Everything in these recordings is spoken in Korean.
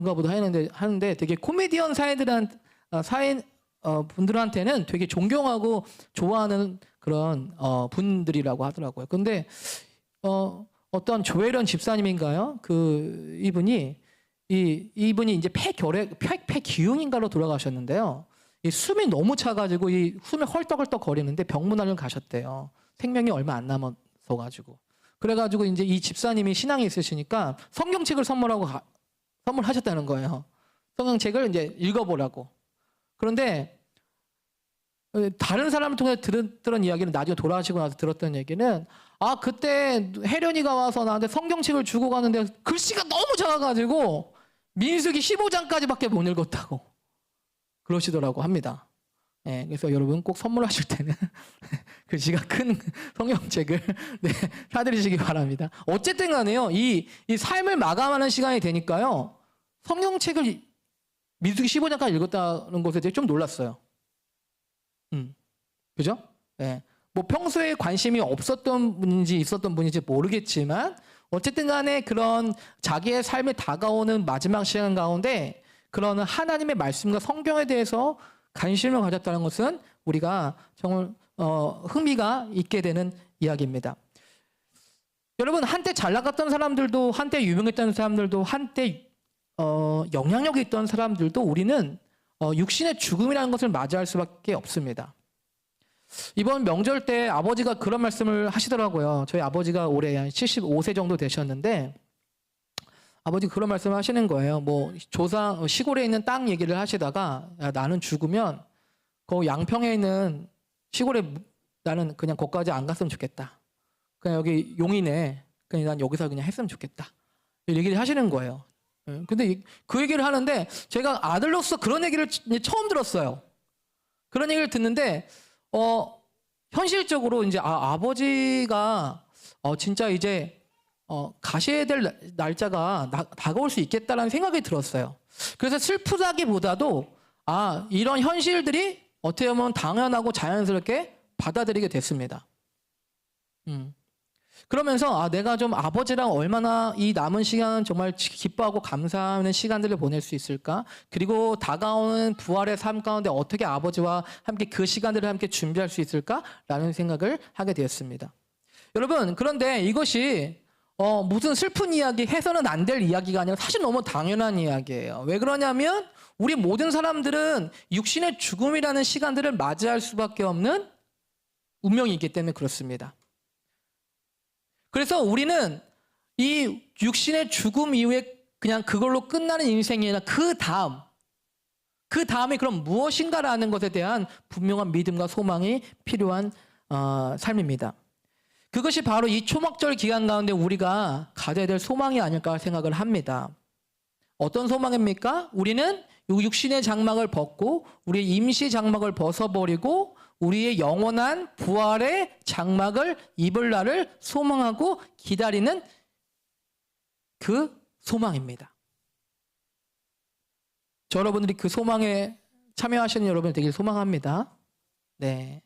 누가보다 하는데 되게 코미디언 분들한테는 되게 존경하고 좋아하는 그런 분들이라고 하더라고요. 근데 어떤 조혜련 집사님인가요? 이분이 이제 폐기흉인가로 돌아가셨는데요. 이 숨이 너무 차가지고 이 숨이 헐떡헐떡 거리는데 병문안을 가셨대요. 생명이 얼마 안 남았어 가지고. 그래가지고 이제 이 집사님이 신앙이 있으시니까 성경책을 선물하셨다는 거예요. 성경책을 이제 읽어보라고. 그런데 다른 사람을 통해 들은 이야기는 나중에 돌아가시고 나서 들었던 얘기는 그때 혜련이가 와서 나한테 성경책을 주고 가는데 글씨가 너무 작아가지고 민수기 15장까지밖에 못 읽었다고 그러시더라고 합니다. 네, 그래서 여러분 꼭 선물하실 때는 글씨가 큰 성경책을 사드리시기 바랍니다. 어쨌든 간에요. 이 삶을 마감하는 시간이 되니까요. 성경책을 민수기 15장까지 읽었다는 것에 대해 좀 놀랐어요. 그죠? 네. 뭐 평소에 관심이 없었던 분인지 있었던 분인지 모르겠지만 어쨌든 간에 그런 자기의 삶에 다가오는 마지막 시간 가운데 그런 하나님의 말씀과 성경에 대해서 관심을 가졌다는 것은 우리가 정말 흥미가 있게 되는 이야기입니다. 여러분 한때 잘 나갔던 사람들도 한때 유명했던 사람들도 한때 영향력이 있던 사람들도 우리는 육신의 죽음이라는 것을 맞이할 수밖에 없습니다. 이번 명절 때 아버지가 그런 말씀을 하시더라고요. 저희 아버지가 올해 한 75세 정도 되셨는데 아버지 그런 말씀을 하시는 거예요. 뭐 시골에 있는 땅 얘기를 하시다가 나는 죽으면 그 양평에 있는 시골에 나는 그냥 거기까지 안 갔으면 좋겠다. 그냥 여기 용인에 그냥 난 여기서 그냥 했으면 좋겠다. 이 얘기를 하시는 거예요. 근데 그 얘기를 하는데 제가 아들로서 그런 얘기를 처음 들었어요. 그런 얘기를 듣는데 현실적으로 이제 아버지가 진짜 이제 가셔야 될 날짜가 다가올 수 있겠다라는 생각이 들었어요. 그래서 슬프다기보다도 이런 현실들이 어떻게 보면 당연하고 자연스럽게 받아들이게 됐습니다. 그러면서 내가 좀 아버지랑 얼마나 이 남은 시간은 정말 기뻐하고 감사하는 시간들을 보낼 수 있을까? 그리고 다가오는 부활의 삶 가운데 어떻게 아버지와 함께 그 시간들을 함께 준비할 수 있을까라는 생각을 하게 되었습니다. 여러분 그런데 이것이 무슨 슬픈 이야기 해서는 안 될 이야기가 아니라 사실 너무 당연한 이야기예요. 왜 그러냐면 우리 모든 사람들은 육신의 죽음이라는 시간들을 맞이할 수밖에 없는 운명이 있기 때문에 그렇습니다. 그래서 우리는 이 육신의 죽음 이후에 그냥 그걸로 끝나는 인생이 아니라 그 다음이 그럼 무엇인가라는 것에 대한 분명한 믿음과 소망이 필요한 삶입니다. 그것이 바로 이 초막절 기간 가운데 우리가 가져야 될 소망이 아닐까 생각을 합니다. 어떤 소망입니까? 우리는 육신의 장막을 벗고 우리의 임시 장막을 벗어버리고 우리의 영원한 부활의 장막을 입을 날을 소망하고 기다리는 그 소망입니다. 여러분들이 그 소망에 참여하시는 여러분을 되길 소망합니다. 네.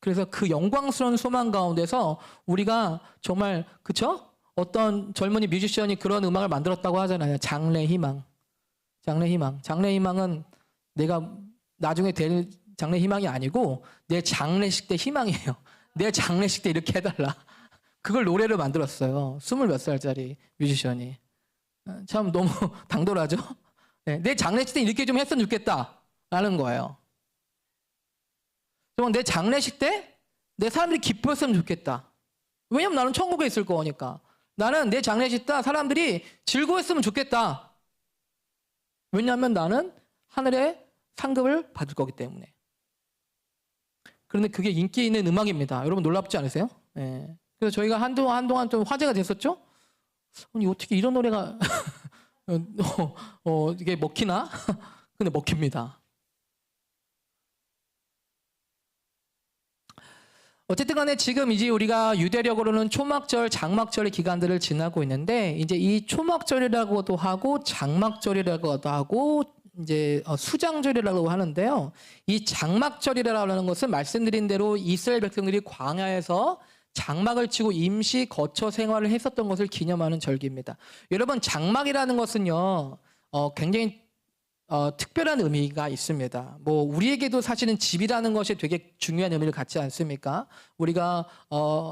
그래서 그 영광스러운 소망 가운데서 우리가 정말 그쵸? 어떤 젊은이 뮤지션이 그런 음악을 만들었다고 하잖아요. 장래희망. 장래희망은 내가 나중에 될 장래희망이 아니고 내 장례식 때 희망이에요. 내 장례식 때 이렇게 해달라. 그걸 노래를 만들었어요. 20몇 살짜리 뮤지션이. 참 너무 당돌하죠? 네, 내 장례식 때 이렇게 좀 했으면 좋겠다라는 거예요. 내 장례식 때 내 사람들이 기뻐했으면 좋겠다. 왜냐면 나는 천국에 있을 거니까. 나는 내 장례식 때 사람들이 즐거웠으면 좋겠다. 왜냐하면 나는 하늘의 상급을 받을 거기 때문에. 그런데 그게 인기 있는 음악입니다. 여러분 놀랍지 않으세요? 네. 그래서 저희가 한동안 좀 화제가 됐었죠? 아니 어떻게 이런 노래가 이게 먹히나? 근데 먹힙니다. 어쨌든 간에 지금 이제 우리가 유대력으로는 초막절, 장막절의 기간들을 지나고 있는데 이제 이 초막절이라고도 하고 장막절이라고도 하고 이제 수장절이라고 하는데요. 이 장막절이라고 하는 것은 말씀드린 대로 이스라엘 백성들이 광야에서 장막을 치고 임시 거처 생활을 했었던 것을 기념하는 절기입니다. 여러분 장막이라는 것은요. 굉장히 특별한 의미가 있습니다. 뭐 우리에게도 사실은 집이라는 것이 되게 중요한 의미를 갖지 않습니까? 우리가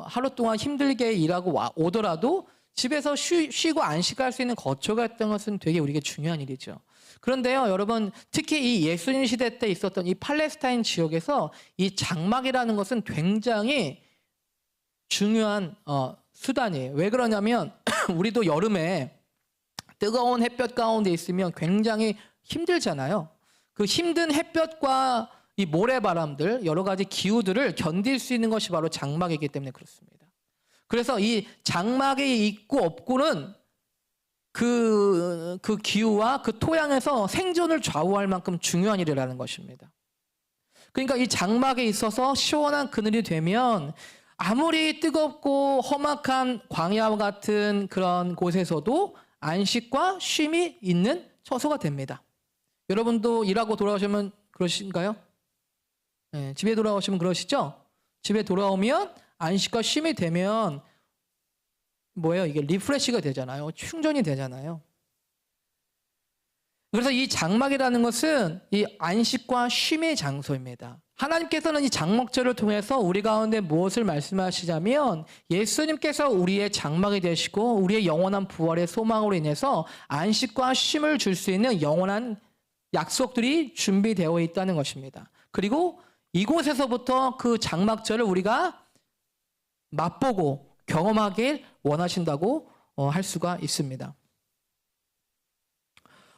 하루 동안 힘들게 일하고 오더라도 집에서 쉬고 안식할 수 있는 거처가 있다는 것은 되게 우리에게 중요한 일이죠. 그런데요, 여러분, 특히 이 예수님 시대 때 있었던 이 팔레스타인 지역에서 이 장막이라는 것은 굉장히 중요한 수단이에요. 왜 그러냐면 우리도 여름에 뜨거운 햇볕 가운데 있으면 굉장히 힘들잖아요. 그 힘든 햇볕과 이 모래바람들, 여러 가지 기후들을 견딜 수 있는 것이 바로 장막이기 때문에 그렇습니다. 그래서 이 장막이 있고 없고는 그 기후와 그 토양에서 생존을 좌우할 만큼 중요한 일이라는 것입니다. 그러니까 이 장막에 있어서 시원한 그늘이 되면 아무리 뜨겁고 험악한 광야와 같은 그런 곳에서도 안식과 쉼이 있는 처소가 됩니다. 여러분도 일하고 돌아오시면 그러신가요? 네, 집에 돌아오시면 그러시죠? 집에 돌아오면 안식과 쉼이 되면 뭐예요? 이게 리프레시가 되잖아요. 충전이 되잖아요. 그래서 이 장막이라는 것은 이 안식과 쉼의 장소입니다. 하나님께서는 이 장막절을 통해서 우리 가운데 무엇을 말씀하시자면 예수님께서 우리의 장막이 되시고 우리의 영원한 부활의 소망으로 인해서 안식과 쉼을 줄 수 있는 영원한 약속들이 준비되어 있다는 것입니다. 그리고 이곳에서부터 그 장막절을 우리가 맛보고 경험하길 원하신다고 할 수가 있습니다.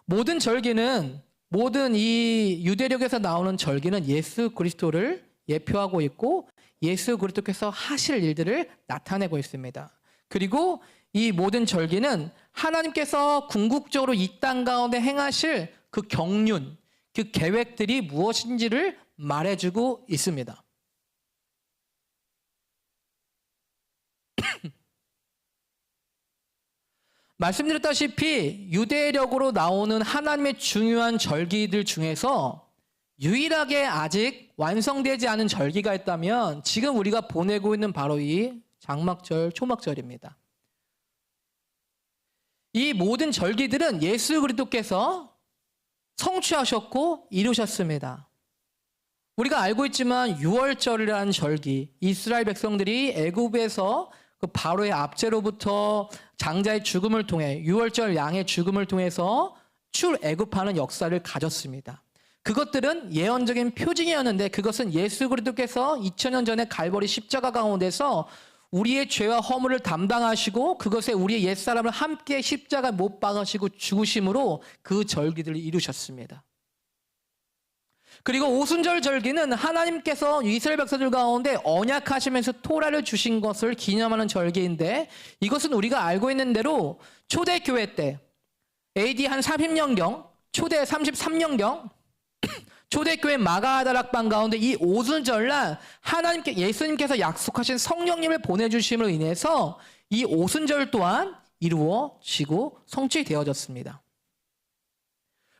모든 절기는, 모든 이 유대력에서 나오는 절기는 예수 그리스도를 예표하고 있고 예수 그리스도께서 하실 일들을 나타내고 있습니다. 그리고 이 모든 절기는 하나님께서 궁극적으로 이 땅 가운데 행하실 그 경륜, 그 계획들이 무엇인지를 말해주고 있습니다. 말씀드렸다시피 유대력으로 나오는 하나님의 중요한 절기들 중에서 유일하게 아직 완성되지 않은 절기가 있다면 지금 우리가 보내고 있는 바로 이 장막절, 초막절입니다. 이 모든 절기들은 예수 그리스도께서 성취하셨고 이루셨습니다. 우리가 알고 있지만 유월절이라는 절기, 이스라엘 백성들이 애굽에서 그 바로의 압제로부터 장자의 죽음을 통해 유월절 양의 죽음을 통해서 출애굽하는 역사를 가졌습니다. 그것들은 예언적인 표징이었는데 그것은 예수 그리스도께서 2000년 전에 갈보리 십자가 가운데서 우리의 죄와 허물을 담당하시고 그것에 우리의 옛사람을 함께 십자가에 못 박으시고 죽으심으로 그 절기들을 이루셨습니다. 그리고 오순절 절기는 하나님께서 이스라엘 백성들 가운데 언약하시면서 토라를 주신 것을 기념하는 절기인데 이것은 우리가 알고 있는 대로 초대교회 때 AD 한 30년경, 초대 33년경 초대교회 마가다락방 가운데 이 오순절날 하나님께 예수님께서 약속하신 성령님을 보내주심으로 인해서 이 오순절 또한 이루어지고 성취되어졌습니다.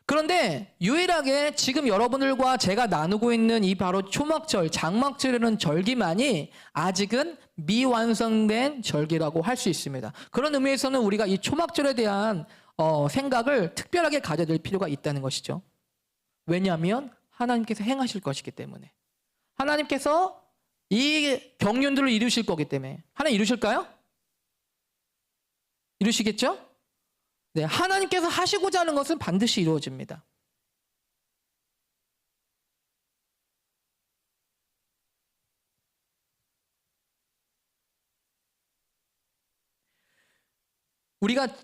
그런데 유일하게 지금 여러분들과 제가 나누고 있는 이 바로 초막절, 장막절이라는 절기만이 아직은 미완성된 절기라고 할 수 있습니다. 그런 의미에서는 우리가 이 초막절에 대한 생각을 특별하게 가져야 될 필요가 있다는 것이죠. 왜냐하면 하나님께서 행하실 것이기 때문에. 하나님께서 이 경륜들을 이루실 거기 때문에. 하나님 이루실까요? 이루시겠죠? 네, 하나님께서 하시고자 하는 것은 반드시 이루어집니다.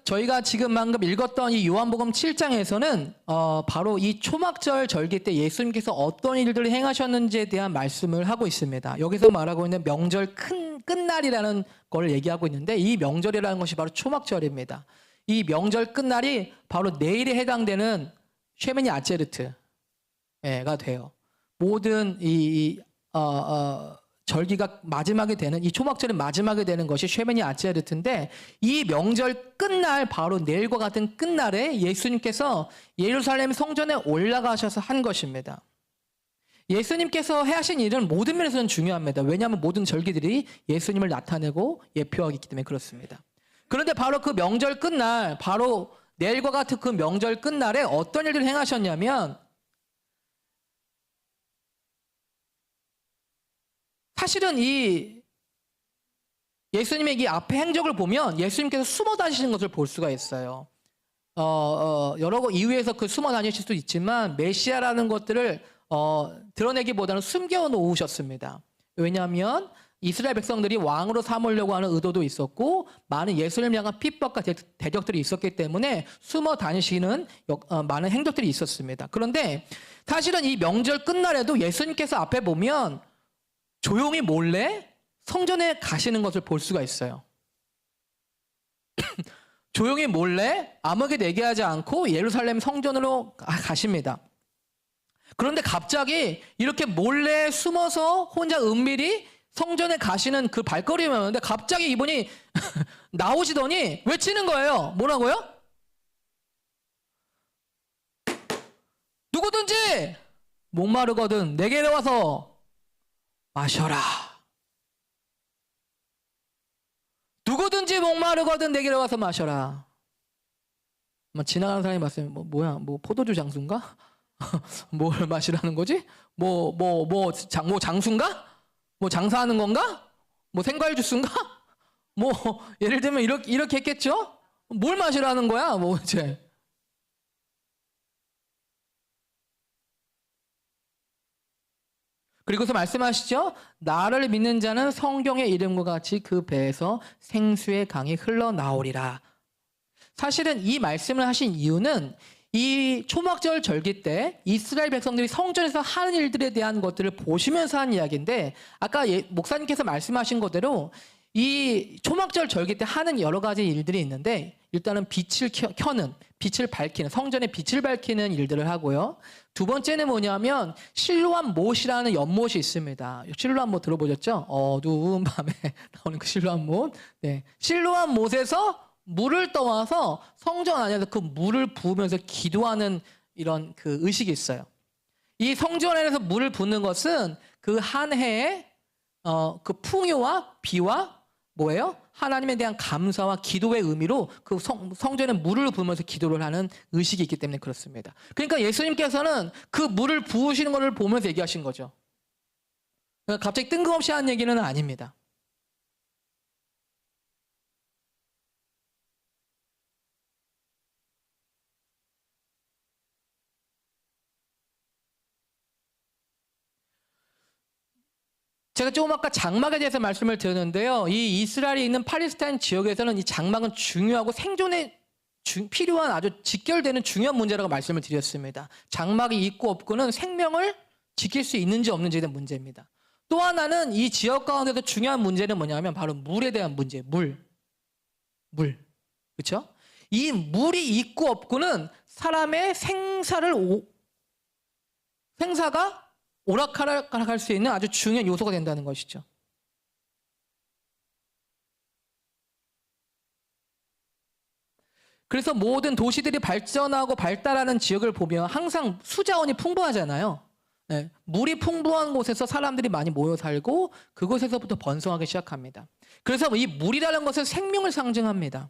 저희가 지금 방금 읽었던 이 요한복음 7장에서는 바로 이 초막절 절기 때 예수님께서 어떤 일들을 행하셨는지에 대한 말씀을 하고 있습니다. 여기서 말하고 있는 명절 끝날이라는 걸 얘기하고 있는데 이 명절이라는 것이 바로 초막절입니다. 이 명절 끝날이 바로 내일에 해당되는 쉐미니 아체르트가 돼요. 모든 절기가 마지막에 되는 이 초막절의 마지막에 되는 것이 쉐미니 아체르트인데 이 명절 끝날 바로 내일과 같은 끝날에 예수님께서 예루살렘 성전에 올라가셔서 한 것입니다. 예수님께서 하신 일은 모든 면에서는 중요합니다. 왜냐하면 모든 절기들이 예수님을 나타내고 예표하기 때문에 그렇습니다. 그런데 바로 그 명절 끝날 바로 내일과 같은 그 명절 끝날에 어떤 일들을 행하셨냐면 사실은 이 예수님의 이 앞에 행적을 보면 예수님께서 숨어 다니시는 것을 볼 수가 있어요. 여러 이유에서 그 숨어 다니실 수도 있지만 메시아라는 것들을 드러내기보다는 숨겨 놓으셨습니다. 왜냐하면 이스라엘 백성들이 왕으로 삼으려고 하는 의도도 있었고 많은 예수님을 향한 핍박과 대적들이 있었기 때문에 숨어 다니시는 많은 행적들이 있었습니다. 그런데 사실은 이 명절 끝날에도 예수님께서 앞에 보면 조용히 몰래 성전에 가시는 것을 볼 수가 있어요. 조용히 몰래 아무에게 얘기하지 않고 예루살렘 성전으로 가십니다. 그런데 갑자기 이렇게 몰래 숨어서 혼자 은밀히 성전에 가시는 그 발걸음이었는데 갑자기 이분이 나오시더니 외치는 거예요. 뭐라고요? 누구든지 목마르거든 내게 와서 마셔라. 누구든지 목마르거든 내게로 와서 마셔라. 지나가는 사람이 봤으면 뭐야 포도주 장수인가? 뭘 마시라는 거지? 장수인가? 뭐 장사하는 건가? 뭐 생과일 주스인가? 뭐 예를 들면 이렇게 했겠죠? 뭘 마시라는 거야? 뭐 이제 그리고서 말씀하시죠. 나를 믿는 자는 성경의 이름과 같이 그 배에서 생수의 강이 흘러나오리라. 사실은 이 말씀을 하신 이유는 이 초막절 절기 때 이스라엘 백성들이 성전에서 하는 일들에 대한 것들을 보시면서 한 이야기인데 아까 목사님께서 말씀하신 것대로 이 초막절 절기 때 하는 여러 가지 일들이 있는데 일단은 빛을 켜는, 빛을 밝히는, 성전에 빛을 밝히는 일들을 하고요. 두 번째는 뭐냐면 실로암 못이라는 연못이 있습니다. 실로암 못 들어보셨죠? 어두운 밤에 나오는 그 실로암 못. 네. 실로암 못에서 물을 떠와서 성전 안에서 그 물을 부으면서 기도하는 이런 그 의식이 있어요. 이 성전 안에서 물을 붓는 것은 그 한 해의 그 풍요와 비와 뭐예요? 하나님에 대한 감사와 기도의 의미로 그 성전에 물을 부으면서 기도를 하는 의식이 있기 때문에 그렇습니다. 그러니까 예수님께서는 그 물을 부으시는 것을 보면서 얘기하신 거죠. 그러니까 갑자기 뜬금없이 한 얘기는 아닙니다. 제가 조금 아까 장막에 대해서 말씀을 드렸는데요. 이 이스라엘이 있는 팔레스타인 지역에서는 이 장막은 중요하고 생존에 필요한 아주 직결되는 중요한 문제라고 말씀을 드렸습니다. 장막이 있고 없고는 생명을 지킬 수 있는지 없는지에 대한 문제입니다. 또 하나는 이 지역 가운데서 중요한 문제는 뭐냐면 바로 물에 대한 문제, 물. 그렇죠? 이 물이 있고 없고는 사람의 생사가 오락가락할 수 있는 아주 중요한 요소가 된다는 것이죠. 그래서 모든 도시들이 발전하고 발달하는 지역을 보면 항상 수자원이 풍부하잖아요. 네, 물이 풍부한 곳에서 사람들이 많이 모여 살고 그곳에서부터 번성하기 시작합니다. 그래서 이 물이라는 것은 생명을 상징합니다.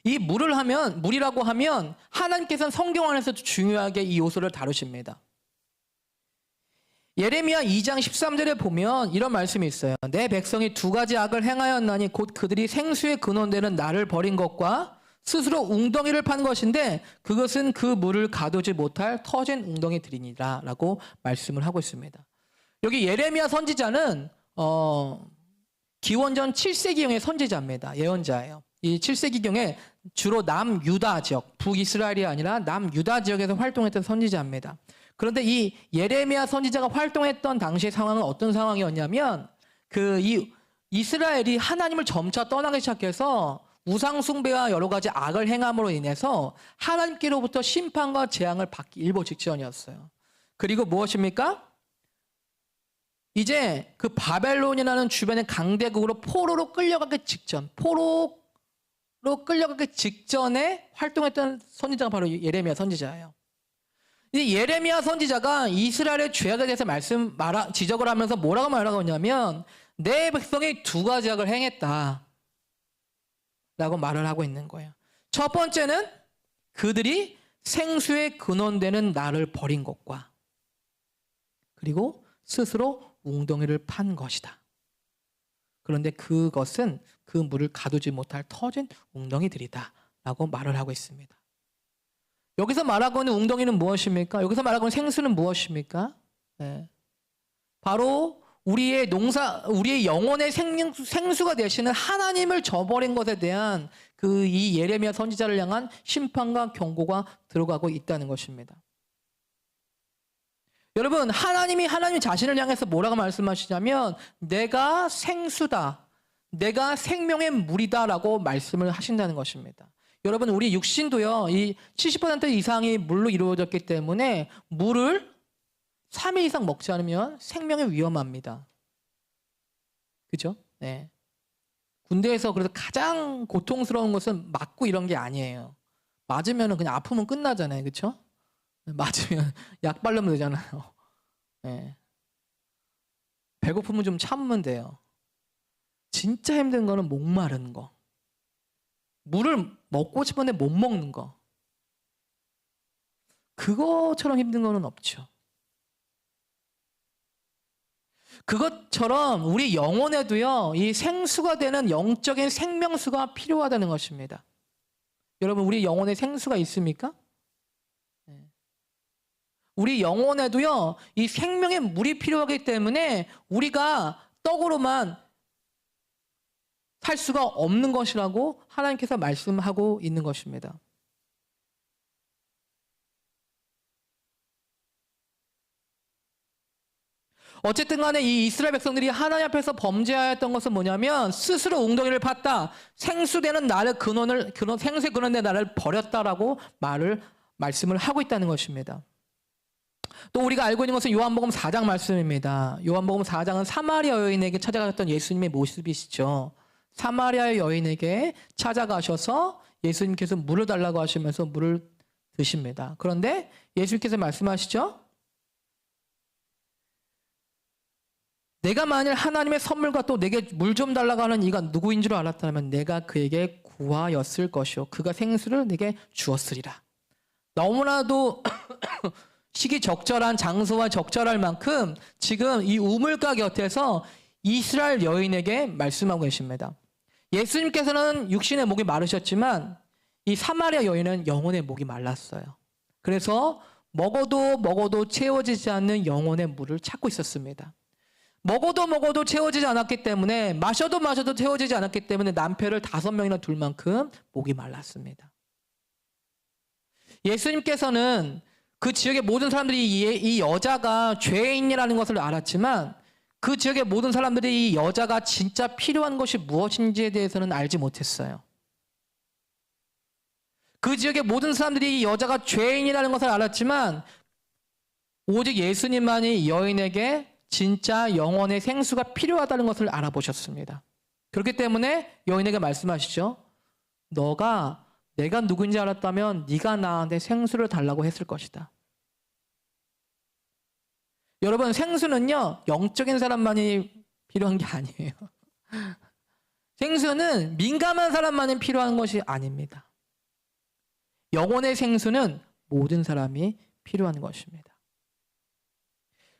이 물이라고 하면 하나님께서는 성경 안에서도 중요하게 이 요소를 다루십니다. 예레미야 2장 13절에 보면 이런 말씀이 있어요. 내 백성이 두 가지 악을 행하였나니 곧 그들이 생수의 근원되는 나를 버린 것과 스스로 웅덩이를 판 것인데 그것은 그 물을 가두지 못할 터진 웅덩이들이니라 라고 말씀을 하고 있습니다. 여기 예레미야 선지자는 기원전 7세기경의 선지자입니다. 예언자예요. 이 7세기경에 주로 남유다 지역, 북이스라엘이 아니라 남유다 지역에서 활동했던 선지자입니다. 그런데 이 예레미야 선지자가 활동했던 당시의 상황은 어떤 상황이었냐면 이 이스라엘이 하나님을 점차 떠나기 시작해서 우상 숭배와 여러 가지 악을 행함으로 인해서 하나님께로부터 심판과 재앙을 받기 일보 직전이었어요. 그리고 무엇입니까? 이제 그 바벨론이라는 주변의 강대국으로 포로로 끌려가기 직전에 활동했던 선지자가 바로 예레미야 선지자예요. 이 예레미야 선지자가 이스라엘의 죄악에 대해서 지적을 하면서 뭐라고 말하고 있냐면 내 백성이 두 가지 악을 행했다 라고 말을 하고 있는 거예요. 첫 번째는 그들이 생수의 근원되는 나를 버린 것과 그리고 스스로 웅덩이를 판 것이다. 그런데 그것은 그 물을 가두지 못할 터진 웅덩이들이다 라고 말을 하고 있습니다. 여기서 말하고 있는 웅덩이는 무엇입니까? 여기서 말하고 있는 생수는 무엇입니까? 네. 바로 우리의 영혼의 생수가 되시는 하나님을 저버린 것에 대한 이 예레미야 선지자를 향한 심판과 경고가 들어가고 있다는 것입니다. 여러분, 하나님 자신을 향해서 뭐라고 말씀하시냐면 내가 생수다, 내가 생명의 물이다라고 말씀을 하신다는 것입니다. 여러분, 우리 육신도요, 이 70% 이상이 물로 이루어졌기 때문에 물을 3일 이상 먹지 않으면 생명에 위험합니다. 그죠? 네. 군대에서 그래서 가장 고통스러운 것은 맞고 이런 게 아니에요. 맞으면 그냥 아프면 끝나잖아요. 그렇죠? 맞으면 약 바르면 되잖아요. 네. 배고프면 좀 참으면 돼요. 진짜 힘든 거는 목마른 거. 물을 먹고 싶은데 못 먹는 거. 그거처럼 힘든 거는 없죠. 그것처럼 우리 영혼에도요, 이 생수가 되는 영적인 생명수가 필요하다는 것입니다. 여러분, 우리 영혼에 생수가 있습니까? 우리 영혼에도요, 이 생명의 물이 필요하기 때문에 우리가 떡으로만 살 수가 없는 것이라고 하나님께서 말씀하고 있는 것입니다. 어쨌든 간에 이 이스라엘 백성들이 하나님 앞에서 범죄하였던 것은 뭐냐면 스스로 웅덩이를 팠다. 생수되는 나를 생수의 근원된 나를 버렸다라고 말씀을 하고 있다는 것입니다. 또 우리가 알고 있는 것은 요한복음 4장 말씀입니다. 요한복음 4장은 사마리아 여인에게 찾아가셨던 예수님의 모습이시죠. 사마리아 여인에게 찾아가셔서 예수님께서 물을 달라고 하시면서 물을 드십니다. 그런데 예수님께서 말씀하시죠. 내가 만일 하나님의 선물과 또 내게 물 좀 달라고 하는 이가 누구인 줄 알았다면 내가 그에게 구하였을 것이요 그가 생수를 내게 주었으리라. 너무나도 시기 적절한 장소와 적절할 만큼 지금 이 우물가 곁에서 이스라엘 여인에게 말씀하고 계십니다. 예수님께서는 육신의 목이 마르셨지만 이 사마리아 여인은 영혼의 목이 말랐어요. 그래서 먹어도 채워지지 않는 영혼의 물을 찾고 있었습니다. 먹어도 채워지지 않았기 때문에 마셔도 채워지지 않았기 때문에 남편을 5명이나 둘 만큼 목이 말랐습니다. 예수님께서는 그 지역의 모든 사람들이 이 여자가 죄인이라는 것을 알았지만 그 지역의 모든 사람들이 이 여자가 진짜 필요한 것이 무엇인지에 대해서는 알지 못했어요. 그 지역의 모든 사람들이 이 여자가 죄인이라는 것을 알았지만 오직 예수님만이 여인에게 진짜 영혼의 생수가 필요하다는 것을 알아보셨습니다. 그렇기 때문에 여인에게 말씀하시죠. 내가 누군지 알았다면 네가 나한테 생수를 달라고 했을 것이다. 여러분, 생수는요, 영적인 사람만이 필요한 게 아니에요. 생수는 민감한 사람만이 필요한 것이 아닙니다. 영혼의 생수는 모든 사람이 필요한 것입니다.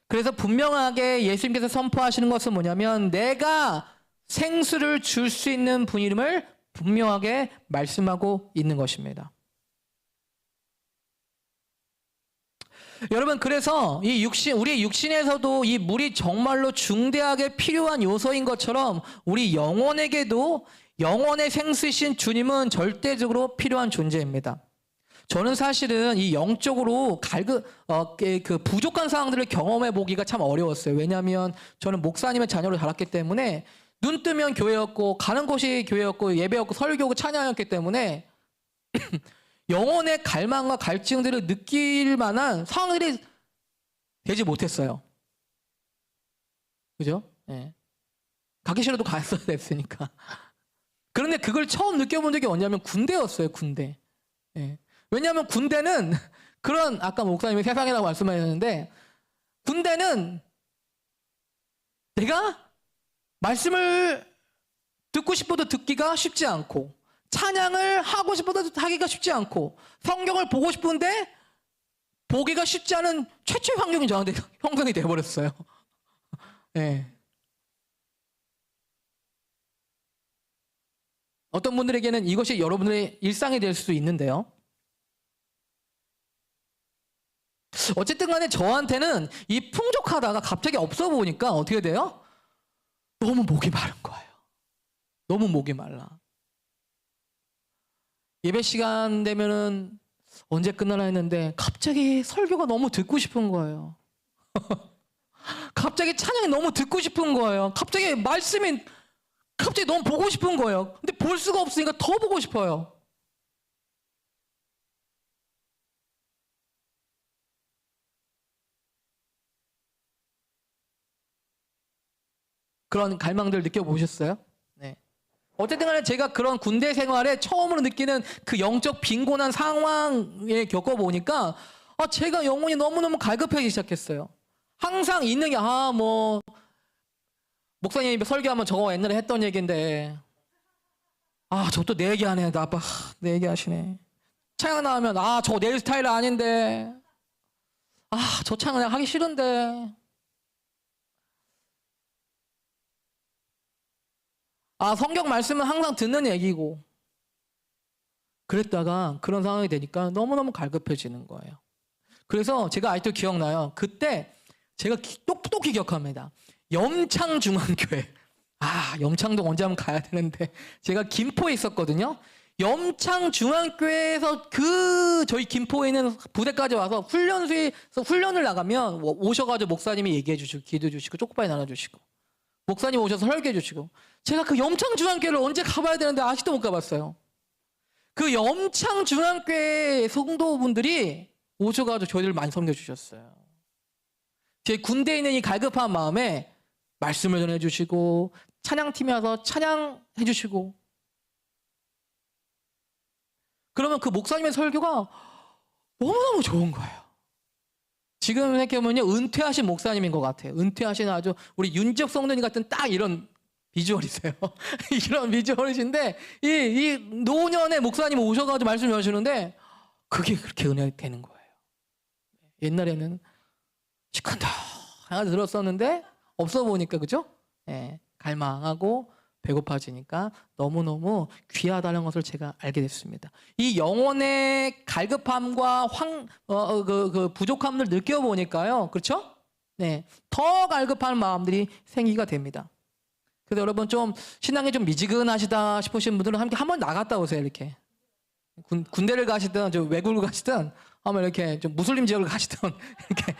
그래서 분명하게 예수님께서 선포하시는 것은 뭐냐면 내가 생수를 줄 수 있는 분임을 분명하게 말씀하고 있는 것입니다. 여러분, 그래서 우리의 육신에서도 이 물이 정말로 중대하게 필요한 요소인 것처럼 우리 영혼에게도 영혼의 생수이신 주님은 절대적으로 필요한 존재입니다. 저는 사실은 이 영적으로 부족한 상황들을 경험해 보기가 참 어려웠어요. 왜냐하면 저는 목사님의 자녀로 자랐기 때문에 눈 뜨면 교회였고 가는 곳이 교회였고 예배였고 설교고 찬양이었기 때문에 영혼의 갈망과 갈증들을 느낄 만한 상황들이 되지 못했어요. 그죠? 네. 가기 싫어도 갔어야 됐으니까. 그런데 그걸 처음 느껴본 적이 언제냐면 군대였어요. 군대. 네. 왜냐하면 군대는 아까 목사님이 세상이라고 말씀하셨는데 군대는 내가 말씀을 듣고 싶어도 듣기가 쉽지 않고 찬양을 하고 싶어도 하기가 쉽지 않고 성경을 보고 싶은데 보기가 쉽지 않은 최초의 환경이 저한테 형성이 되어버렸어요. 네. 어떤 분들에게는 이것이 여러분의 일상이 될 수도 있는데요. 어쨌든 간에 저한테는 이 풍족하다가 갑자기 없어 보니까 어떻게 돼요? 너무 목이 마른 거예요. 너무 목이 말라. 예배 시간 되면은 언제 끝나나 했는데 갑자기 설교가 너무 듣고 싶은 거예요. 갑자기 찬양이 너무 듣고 싶은 거예요. 갑자기 말씀이 갑자기 너무 보고 싶은 거예요. 근데 볼 수가 없으니까 더 보고 싶어요. 그런 갈망들 느껴보셨어요? 네. 어쨌든 간에 제가 그런 군대 생활에 처음으로 느끼는 그 영적 빈곤한 상황에 겪어보니까 제가 영혼이 너무너무 갈급해지기 시작했어요. 항상 있는 게 목사님이 설교하면 저거 옛날에 했던 얘기인데 저것도 내 얘기하네. 내 얘기하시네. 찬양 나오면 저거 내 스타일 아닌데 저 찬양 내가 하기 싫은데 성경 말씀은 항상 듣는 얘기고 그랬다가 그런 상황이 되니까 너무너무 갈급해지는 거예요. 그래서 제가 아직도 기억나요. 그때 제가 똑똑히 기억합니다. 염창중앙교회. 염창동 언제 한번 가야 되는데 제가 김포에 있었거든요. 염창중앙교회에서 저희 김포에 있는 부대까지 와서 훈련소에서 훈련을 나가면 오셔가지고 목사님이 얘기해 주시고 기도해 주시고 초코파이 나눠주시고 목사님 오셔서 설교해 주시고 제가 그 염창중앙교회를 언제 가봐야 되는데 아직도 못 가봤어요. 그 염창중앙교회 성도분들이 오셔가지고 저희를 많이 섬겨주셨어요. 제 군대에 있는 이 갈급한 마음에 말씀을 전해주시고 찬양팀에 와서 찬양해 주시고 그러면 그 목사님의 설교가 너무너무 좋은 거예요. 지금 생각해보면 은퇴하신 목사님인 것 같아요. 은퇴하신 아주 우리 윤지혁 성도님 같은 딱 이런 비주얼이세요. 이런 비주얼이신데 이 노년의 목사님 오셔가지고 말씀 전하시는데 그게 그렇게 은혜가 되는 거예요. 옛날에는 시큰둥하게 들었었는데 없어 보니까 그죠? 갈망하고 배고파지니까 너무너무 귀하다는 것을 제가 알게 됐습니다. 이 영혼의 갈급함과 부족함을 느껴보니까요. 그렇죠? 네. 더 갈급한 마음들이 생기가 됩니다. 그래서 여러분 좀 신앙이 좀 미지근하시다 싶으신 분들은 함께 한번 나갔다 오세요. 이렇게. 군대를 가시든 좀 외국을 가시든 한번 이렇게 좀 무슬림 지역을 가시든 이렇게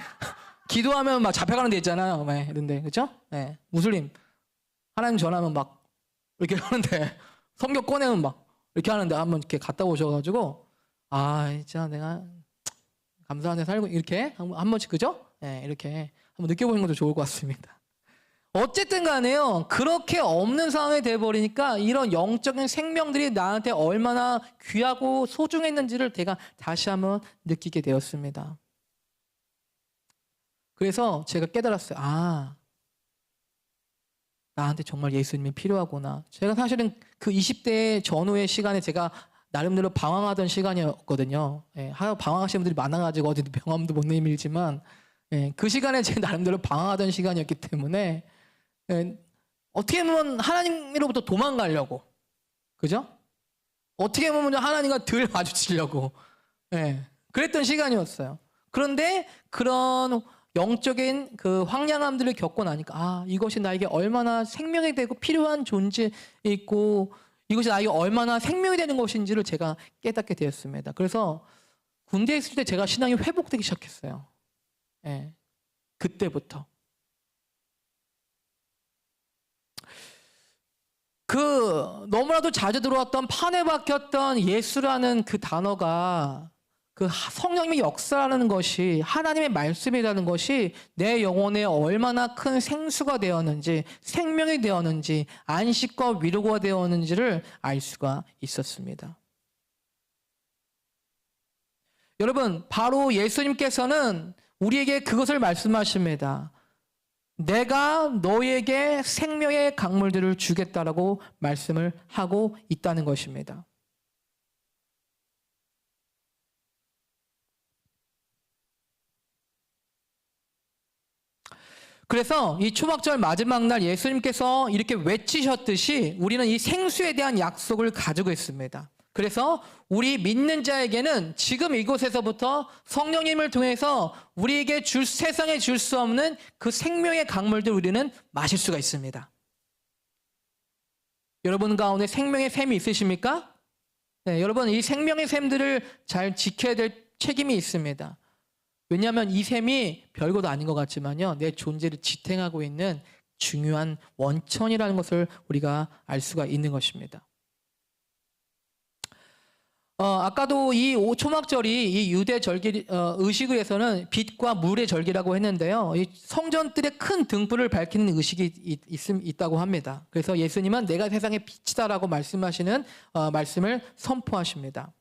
기도하면 막 잡혀가는 데 있잖아요. 이런데 그렇죠? 네. 무슬림 하나님 전하면 막 이렇게 하는데 성경 꺼내면 막 이렇게 하는데 한번 이렇게 갔다 오셔가지고 진짜 내가 감사한 데 살고 이렇게 한 번씩 그죠? 네, 이렇게 한번 느껴보는 것도 좋을 것 같습니다. 어쨌든 간에요. 그렇게 없는 상황이 돼버리니까 이런 영적인 생명들이 나한테 얼마나 귀하고 소중했는지를 제가 다시 한번 느끼게 되었습니다. 그래서 제가 깨달았어요. 나한테 정말 예수님이 필요하구나. 제가 사실은 그 20대 전후의 시간에 제가 나름대로 방황하던 시간이었거든요. 방황하시는 분들이 많아가지고 어디 병원도 못 내밀지만 그 시간에 제 나름대로 방황하던 시간이었기 때문에 어떻게 보면 하나님으로부터 도망가려고 그죠? 어떻게 보면 하나님과 덜 마주치려고 그랬던 시간이었어요. 그런데 그런 영적인 그 황량함들을 겪고 나니까 이것이 나에게 얼마나 생명이 되고 필요한 존재이고 이것이 나에게 얼마나 생명이 되는 것인지를 제가 깨닫게 되었습니다. 그래서 군대에 있을 때 제가 신앙이 회복되기 시작했어요. 그때부터. 너무나도 자주 들어왔던 판에 박혔던 예수라는 그 단어가 그 성령님의 역사라는 것이 하나님의 말씀이라는 것이 내 영혼에 얼마나 큰 생수가 되었는지 생명이 되었는지 안식과 위로가 되었는지를 알 수가 있었습니다. 여러분 바로 예수님께서는 우리에게 그것을 말씀하십니다. 내가 너에게 생명의 강물들을 주겠다라고 말씀을 하고 있다는 것입니다. 그래서 이 초막절 마지막 날 예수님께서 이렇게 외치셨듯이 우리는 이 생수에 대한 약속을 가지고 있습니다. 그래서 우리 믿는 자에게는 지금 이곳에서부터 성령님을 통해서 우리에게 세상에 줄 수 없는 그 생명의 강물들 우리는 마실 수가 있습니다. 여러분 가운데 생명의 샘이 있으십니까? 네, 여러분 이 생명의 샘들을 잘 지켜야 될 책임이 있습니다. 왜냐하면 이 샘이 별것도 아닌 것 같지만요, 내 존재를 지탱하고 있는 중요한 원천이라는 것을 우리가 알 수가 있는 것입니다. 아까도 이 초막절이 이 유대 절기 의식을 해서는 빛과 물의 절기라고 했는데요. 이 성전들의 큰 등불을 밝히는 의식이 있다고 합니다. 그래서 예수님은 내가 세상의 빛이다라고 말씀하시는 말씀을 선포하십니다.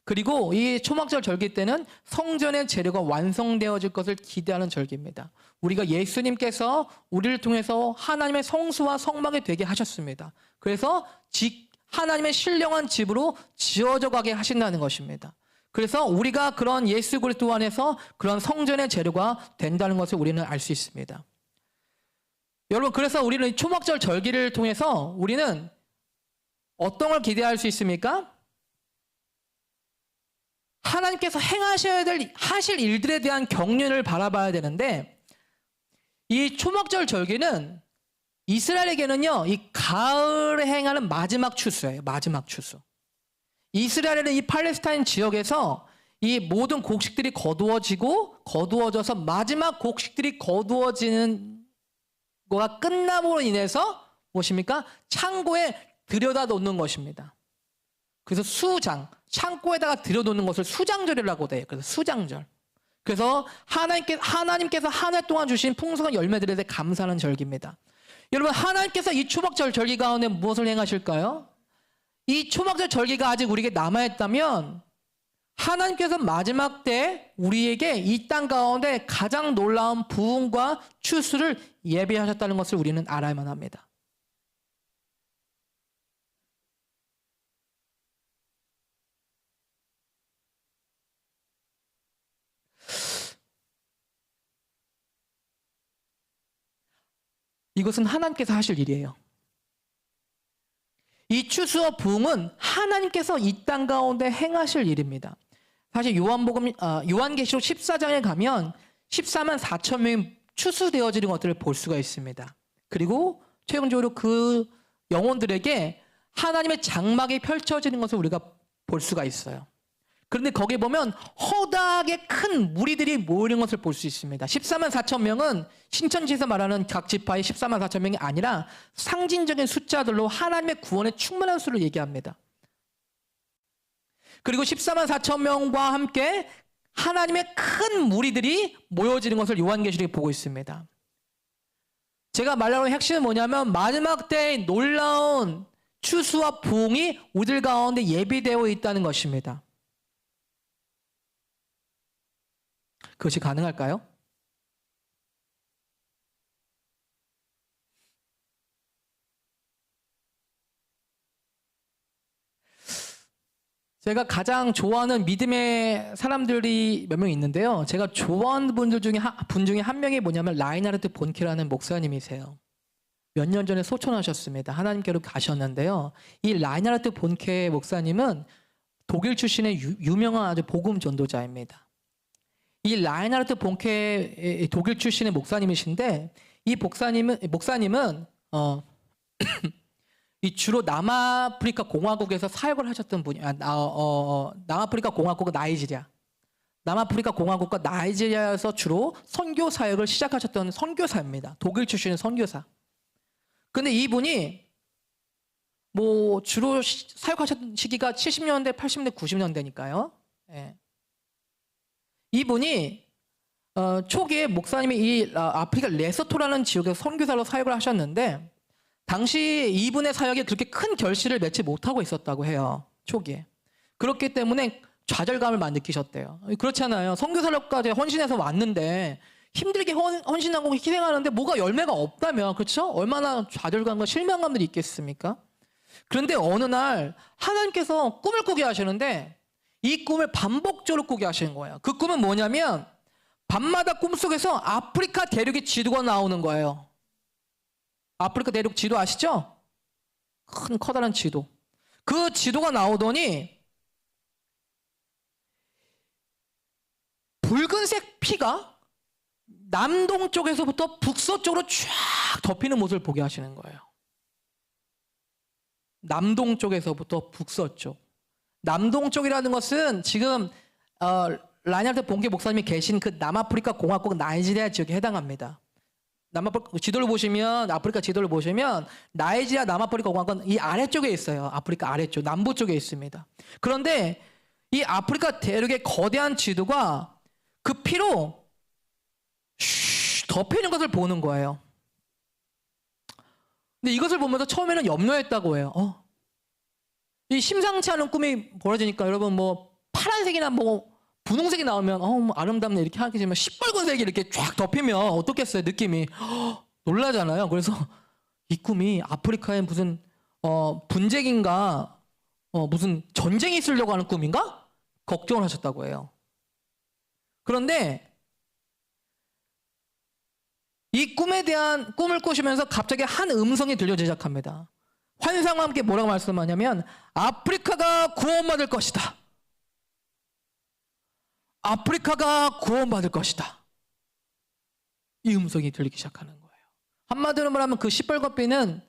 그리고 이 초막절 절기 때는 성전의 재료가 완성되어질 것을 기대하는 절기입니다. 우리가 예수님께서 우리를 통해서 하나님의 성수와 성막이 되게 하셨습니다. 그래서 하나님의 신령한 집으로 지어져 가게 하신다는 것입니다. 그래서 우리가 그런 예수 그리스도 안에서 그런 성전의 재료가 된다는 것을 우리는 알 수 있습니다. 여러분, 그래서 우리는 초막절 절기를 통해서 우리는 어떤 걸 기대할 수 있습니까? 하나님께서 하실 일들에 대한 경륜을 바라봐야 되는데, 이 초막절 절기는 이스라엘에게는요, 이 가을에 행하는 마지막 추수예요. 마지막 추수. 이스라엘은 이 팔레스타인 지역에서 이 모든 곡식들이 거두어져서 마지막 곡식들이 거두어지는 거가 끝남으로 인해서 무엇입니까? 창고에 들여다 놓는 것입니다. 그래서 창고에다가 들여놓는 것을 수장절이라고 돼요. 그래서 수장절. 그래서 하나님께서 한 해 동안 주신 풍성한 열매들에 대해 감사하는 절기입니다. 여러분, 하나님께서 이 초막절 절기 가운데 무엇을 행하실까요? 이 초막절 절기가 아직 우리에게 남아있다면 하나님께서 마지막 때 우리에게 이 땅 가운데 가장 놀라운 부흥과 추수를 예비하셨다는 것을 우리는 알아야만 합니다. 이것은 하나님께서 하실 일이에요. 이 추수와 부흥은 하나님께서 이 땅 가운데 행하실 일입니다. 사실 요한계시록 14장에 가면 14만 4천 명이 추수되어지는 것들을 볼 수가 있습니다. 그리고 최종적으로 그 영혼들에게 하나님의 장막이 펼쳐지는 것을 우리가 볼 수가 있어요. 그런데 거기에 보면 허다하게 큰 무리들이 모이는 것을 볼 수 있습니다. 14만 4천 명은 신천지에서 말하는 각 지파의 14만 4천 명이 아니라 상징적인 숫자들로 하나님의 구원의 충만한 수를 얘기합니다. 그리고 14만 4천 명과 함께 하나님의 큰 무리들이 모여지는 것을 요한계시록에 보고 있습니다. 제가 말하는 핵심은 뭐냐면 마지막 때의 놀라운 추수와 부흥이 우리들 가운데 예비되어 있다는 것입니다. 그것이 가능할까요? 제가 가장 좋아하는 믿음의 사람들이 몇 명 있는데요. 제가 좋아하는 분 중에 한 명이 뭐냐면 라인하르트 본케라는 목사님이세요. 몇 년 전에 소천하셨습니다. 하나님께로 가셨는데요. 이 라인하르트 본케 목사님은 독일 출신의 유명한 아주 복음 전도자입니다. 이 라인하르트 본케 독일 출신의 목사님이신데, 이 목사님은 이 주로 남아프리카 공화국에서 사역을 하셨던 분이 남아프리카 공화국과 나이지리아. 남아프리카 공화국과 나이지리아에서 주로 선교 사역을 시작하셨던 선교사입니다. 독일 출신의 선교사. 근데 이분이 주로 사역하셨던 시기가 70년대, 80년대, 90년대니까요. 예. 이분이 초기에 목사님이 이 아프리카 레소토라는 지역에서 선교사로 사역을 하셨는데, 당시 이분의 사역이 그렇게 큰 결실을 맺지 못하고 있었다고 해요. 초기에. 그렇기 때문에 좌절감을 많이 느끼셨대요. 그렇잖아요. 선교사로까지 헌신해서 왔는데 힘들게 헌신하고 희생하는데 뭐가 열매가 없다면, 그렇죠? 얼마나 좌절감과 실망감들이 있겠습니까? 그런데 어느 날 하나님께서 꿈을 꾸게 하시는데 이 꿈을 반복적으로 꾸게 하시는 거예요. 그 꿈은 뭐냐면 밤마다 꿈속에서 아프리카 대륙의 지도가 나오는 거예요. 아프리카 대륙 지도 아시죠? 큰 커다란 지도. 그 지도가 나오더니 붉은색 피가 남동쪽에서부터 북서쪽으로 쫙 덮이는 모습을 보게 하시는 거예요. 남동쪽에서부터 북서쪽. 남동쪽이라는 것은 지금 라인하르트 본게 목사님이 계신 그 남아프리카 공화국 나이지리아 지역에 해당합니다. 남아프리카 지도를 보시면, 아프리카 지도를 보시면 나이지리아 남아프리카 공화국은 이 아래쪽에 있어요. 아프리카 아래쪽, 남부 쪽에 있습니다. 그런데 이 아프리카 대륙의 거대한 지도가 그 피로 덮이는 것을 보는 거예요. 근데 이것을 보면서 처음에는 염려했다고 해요. 이 심상치 않은 꿈이 벌어지니까 여러분 뭐 파란색이나 뭐 분홍색이 나오면 뭐 아름답네 이렇게 하겠지만 시뻘건색이 이렇게 쫙 덮이면 어떻겠어요? 느낌이 놀라잖아요. 그래서 이 꿈이 아프리카에 무슨 분쟁인가 무슨 전쟁이 있으려고 하는 꿈인가? 걱정을 하셨다고 해요. 그런데 이 꿈에 대한 꿈을 꾸시면서 갑자기 한 음성이 들려오기 시작합니다. 환상과 함께 뭐라고 말씀하냐면 아프리카가 구원받을 것이다. 아프리카가 구원받을 것이다. 이 음성이 들리기 시작하는 거예요. 한마디로 말하면 그 시뻘건 피는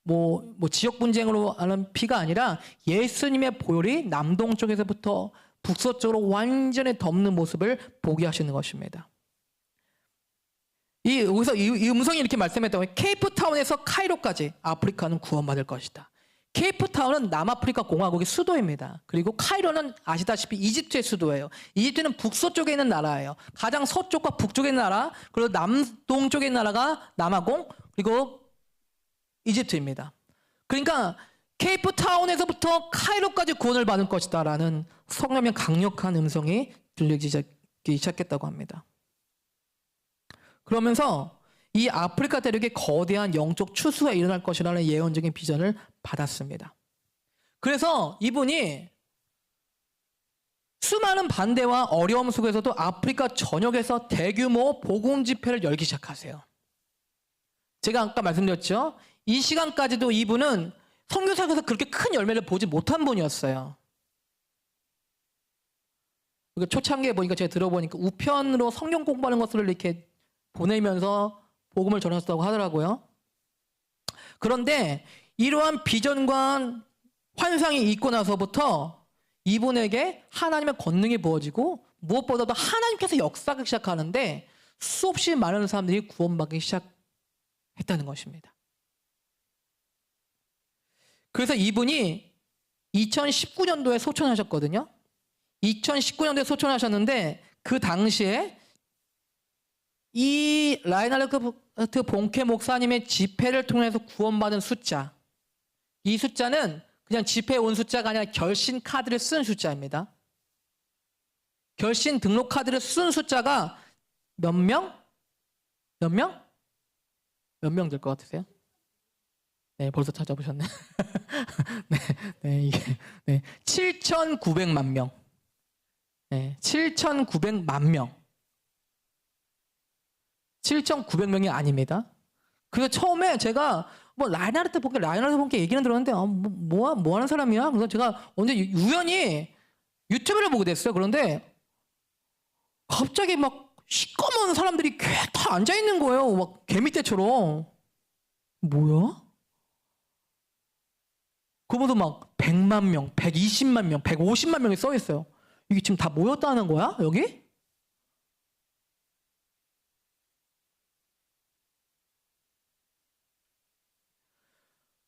뭐 지역 분쟁으로 하는 피가 아니라 예수님의 보혈이 남동쪽에서부터 북서쪽으로 완전히 덮는 모습을 보게 하시는 것입니다. 여기서 이 음성이 이렇게 말씀했다고 해요. 케이프타운에서 카이로까지 아프리카는 구원받을 것이다. 케이프타운은 남아프리카 공화국의 수도입니다. 그리고 카이로는 아시다시피 이집트의 수도예요. 이집트는 북서쪽에 있는 나라예요. 가장 서쪽과 북쪽에 있는 나라, 그리고 남동쪽에 있는 나라가 남아공, 그리고 이집트입니다. 그러니까 케이프타운에서부터 카이로까지 구원을 받을 것이다 라는 성령의 강력한 음성이 들리기 시작했다고 합니다. 그러면서 이 아프리카 대륙에 거대한 영적 추수가 일어날 것이라는 예언적인 비전을 받았습니다. 그래서 이분이 수많은 반대와 어려움 속에서도 아프리카 전역에서 대규모 복음 집회를 열기 시작하세요. 제가 아까 말씀드렸죠. 이 시간까지도 이분은 선교사에서 그렇게 큰 열매를 보지 못한 분이었어요. 초창기에 보니까 제가 들어보니까 우편으로 성경 공부하는 것을 이렇게 보내면서 복음을 전했다고 하더라고요. 그런데 이러한 비전과 환상이 있고 나서부터 이분에게 하나님의 권능이 부어지고 무엇보다도 하나님께서 역사하기 시작하는데 수없이 많은 사람들이 구원받기 시작했다는 것입니다. 그래서 이분이 2019년도에 소천하셨거든요. 2019년도에 소천하셨는데 그 당시에 이 라인하르트 본케 목사님의 집회를 통해서 구원받은 숫자, 이 숫자는 그냥 집회에 온 숫자가 아니라 결신 카드를 쓴 숫자입니다. 결신 등록 카드를 쓴 숫자가 몇 명? 몇 명? 몇 명 될 것 같으세요? 네, 벌써 찾아보셨네. 네, 7,900만 명. 네, 7,900만 명. 7,900명이 아닙니다. 그래서 처음에 제가 라인하르트 본게 얘기는 들었는데 뭐 하는 사람이야? 그래서 제가 언제 우연히 유튜브를 보게 됐어요. 그런데 갑자기 막 시꺼먼 사람들이 다 앉아 있는 거예요. 막 개미떼처럼. 뭐야? 그보다 막 100만 명, 120만 명, 150만 명이 써 있어요. 이게 지금 다 모였다는 거야? 여기?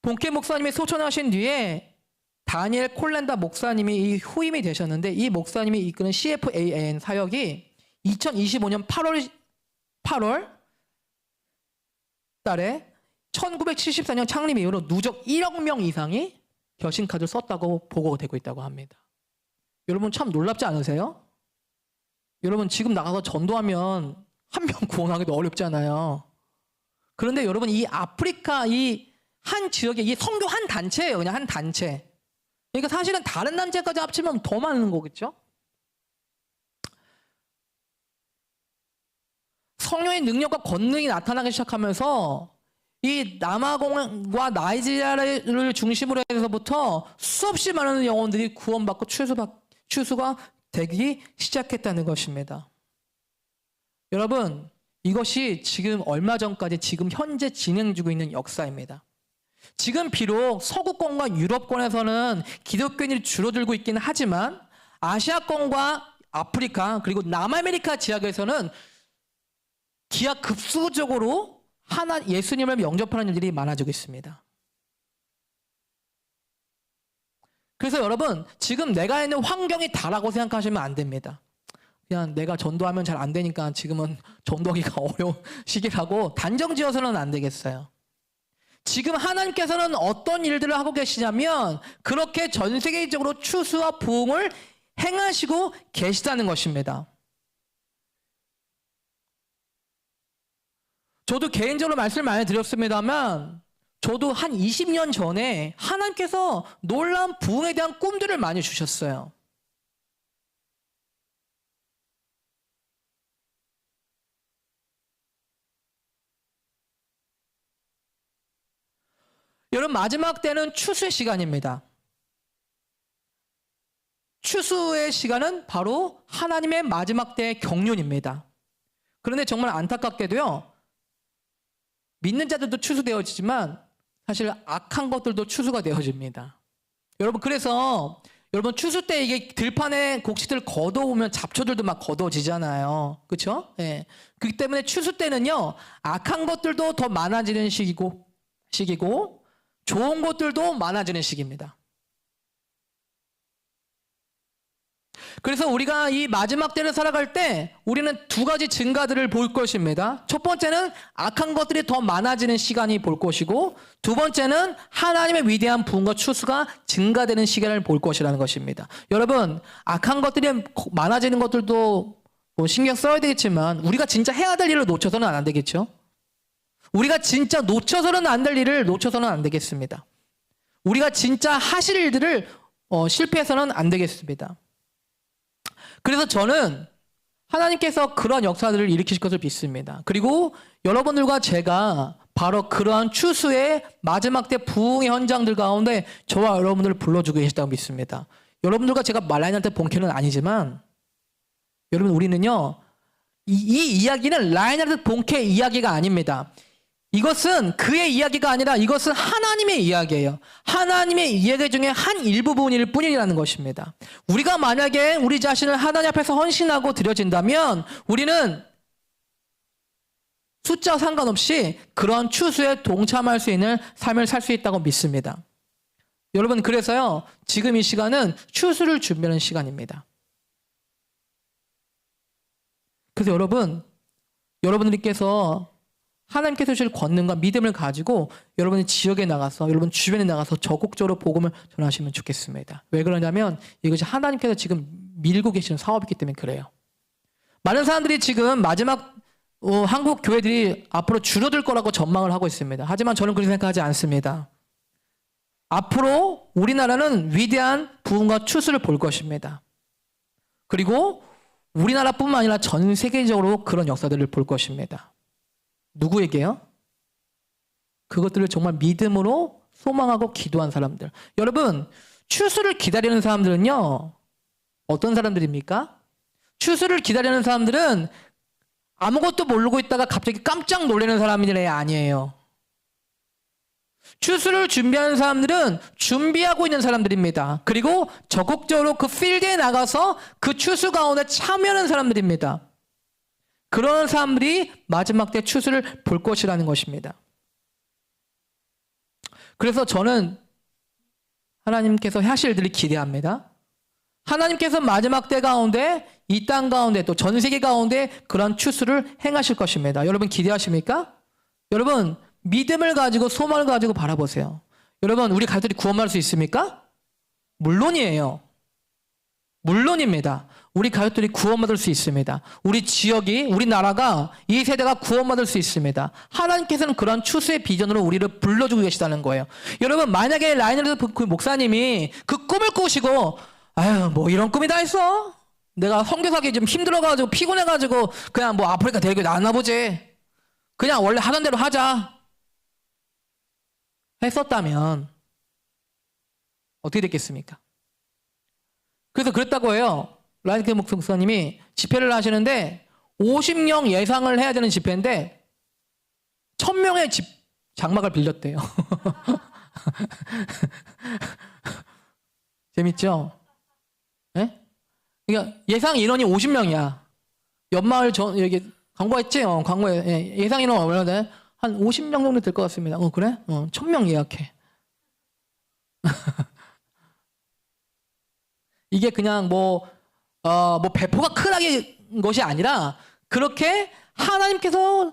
본케 목사님이 소천하신 뒤에 다니엘 콜렌다 목사님이 이 후임이 되셨는데 이 목사님이 이끄는 CFAN 사역이 2025년 8월 달에 1974년 창립 이후로 누적 1억 명 이상이 결신카드를 썼다고 보고가 되고 있다고 합니다. 여러분 참 놀랍지 않으세요? 여러분 지금 나가서 전도하면 한 명 구원하기도 어렵잖아요. 그런데 여러분 이 아프리카 이 한 지역에 이 선교 한 단체예요. 그냥 한 단체. 그러니까 사실은 다른 단체까지 합치면 더 많은 거겠죠? 성령의 능력과 권능이 나타나기 시작하면서 이 남아공과 나이지리아를 중심으로 해서부터 수없이 많은 영혼들이 구원받고 추수가 되기 시작했다는 것입니다. 여러분, 이것이 지금 얼마 전까지 지금 현재 진행 중에 있는 역사입니다. 지금 비록 서구권과 유럽권에서는 기독교인이 줄어들고 있기는 하지만 아시아권과 아프리카 그리고 남아메리카 지역에서는 기하급수적으로 예수님을 영접하는 일들이 많아지고 있습니다. 그래서 여러분, 지금 내가 있는 환경이 다라고 생각하시면 안 됩니다. 그냥 내가 전도하면 잘 안 되니까 지금은 전도하기가 어려운 시기라고 단정지어서는 안 되겠어요. 지금 하나님께서는 어떤 일들을 하고 계시냐면 그렇게 전 세계적으로 추수와 부흥을 행하시고 계시다는 것입니다. 저도 개인적으로 말씀을 많이 드렸습니다만 저도 한 20년 전에 하나님께서 놀라운 부흥에 대한 꿈들을 많이 주셨어요. 여러분, 마지막 때는 추수의 시간입니다. 추수의 시간은 바로 하나님의 마지막 때의 경륜입니다. 그런데 정말 안타깝게도요, 믿는 자들도 추수되어지지만 사실 악한 것들도 추수가 되어집니다. 여러분, 그래서 여러분 추수 때 이게 들판에 곡식들 걷어오면 잡초들도 막 걷어지잖아요. 그렇죠? 예. 그렇기 때문에 추수 때는요, 악한 것들도 더 많아지는 시기고 좋은 것들도 많아지는 시기입니다. 그래서 우리가 이 마지막 때를 살아갈 때 우리는 두 가지 증가들을 볼 것입니다. 첫 번째는 악한 것들이 더 많아지는 시간이 볼 것이고, 두 번째는 하나님의 위대한 부흥과 추수가 증가되는 시간을 볼 것이라는 것입니다. 여러분, 악한 것들이 많아지는 것들도 뭐 신경 써야 되겠지만 우리가 진짜 해야 될 일을 놓쳐서는 안 되겠죠. 우리가 진짜 놓쳐서는 안 될 일을 놓쳐서는 안 되겠습니다. 우리가 진짜 하실 일들을 실패해서는 안 되겠습니다. 그래서 저는 하나님께서 그러한 역사들을 일으키실 것을 믿습니다. 그리고 여러분들과 제가 바로 그러한 추수의 마지막 때 부흥의 현장들 가운데 저와 여러분들을 불러주고 계시다고 믿습니다. 여러분들과 제가 라인하트 본캐는 아니지만 여러분, 우리는요, 이 이야기는 라인하트 본캐 이야기가 아닙니다. 이것은 그의 이야기가 아니라 이것은 하나님의 이야기예요. 하나님의 이야기 중에 한 일부분일 뿐이라는 것입니다. 우리가 만약에 우리 자신을 하나님 앞에서 헌신하고 드려진다면 우리는 숫자와 상관없이 그런 추수에 동참할 수 있는 삶을 살 수 있다고 믿습니다. 여러분, 그래서요, 지금 이 시간은 추수를 준비하는 시간입니다. 그래서 여러분들께서 하나님께서 주실 권능과 믿음을 가지고 여러분의 지역에 나가서, 여러분 주변에 나가서 적극적으로 복음을 전하시면 좋겠습니다. 왜 그러냐면 이것이 하나님께서 지금 밀고 계시는 사업이기 때문에 그래요. 많은 사람들이 지금 마지막 한국 교회들이 앞으로 줄어들 거라고 전망을 하고 있습니다. 하지만 저는 그렇게 생각하지 않습니다. 앞으로 우리나라는 위대한 부흥과 추수를 볼 것입니다. 그리고 우리나라뿐만 아니라 전 세계적으로 그런 역사들을 볼 것입니다. 누구에게요? 그것들을 정말 믿음으로 소망하고 기도한 사람들. 여러분, 추수를 기다리는 사람들은요, 어떤 사람들입니까? 추수를 기다리는 사람들은 아무것도 모르고 있다가 갑자기 깜짝 놀라는 사람들이 아니에요. 추수를 준비하는 사람들은 준비하고 있는 사람들입니다. 그리고 적극적으로 그 필드에 나가서 그 추수 가운데 참여하는 사람들입니다. 그런 사람들이 마지막 때 추수를 볼 것이라는 것입니다. 그래서 저는 하나님께서 하실 일들을 기대합니다. 하나님께서 마지막 때 가운데, 이 땅 가운데, 또 전 세계 가운데 그런 추수를 행하실 것입니다. 여러분 기대하십니까? 여러분, 믿음을 가지고 소망을 가지고 바라보세요. 여러분, 우리 가족들이 구원받을 수 있습니까? 물론이에요. 물론입니다. 우리 가족들이 구원받을 수 있습니다. 우리 지역이, 우리 나라가, 이 세대가 구원받을 수 있습니다. 하나님께서는 그런 추수의 비전으로 우리를 불러주고 계시다는 거예요. 여러분, 만약에 라이너드 목사님이 그 꿈을 꾸시고, 아유, 뭐 이런 꿈이 다 있어? 내가 선교사기 좀 힘들어가지고 피곤해가지고 그냥 뭐 아프리카 대교 나왔나 보지. 그냥 원래 하던 대로 하자. 했었다면 어떻게 됐겠습니까? 그래서 그랬다고 해요. 라이트 목사님이 집회를 하시는데 50명 예상을 해야 되는 집회인데 1000명의 장막을 빌렸대요. 재밌죠? 네? 그러니까 예상 인원이 50명이야. 연마을 여기 광고했지? 광고에 예상 인원 얼마나 돼? 한 50명 정도 될 것 같습니다. 그래? 1000명 예약해. 이게 그냥 뭐 배포가 크다는 것이 아니라 그렇게 하나님께서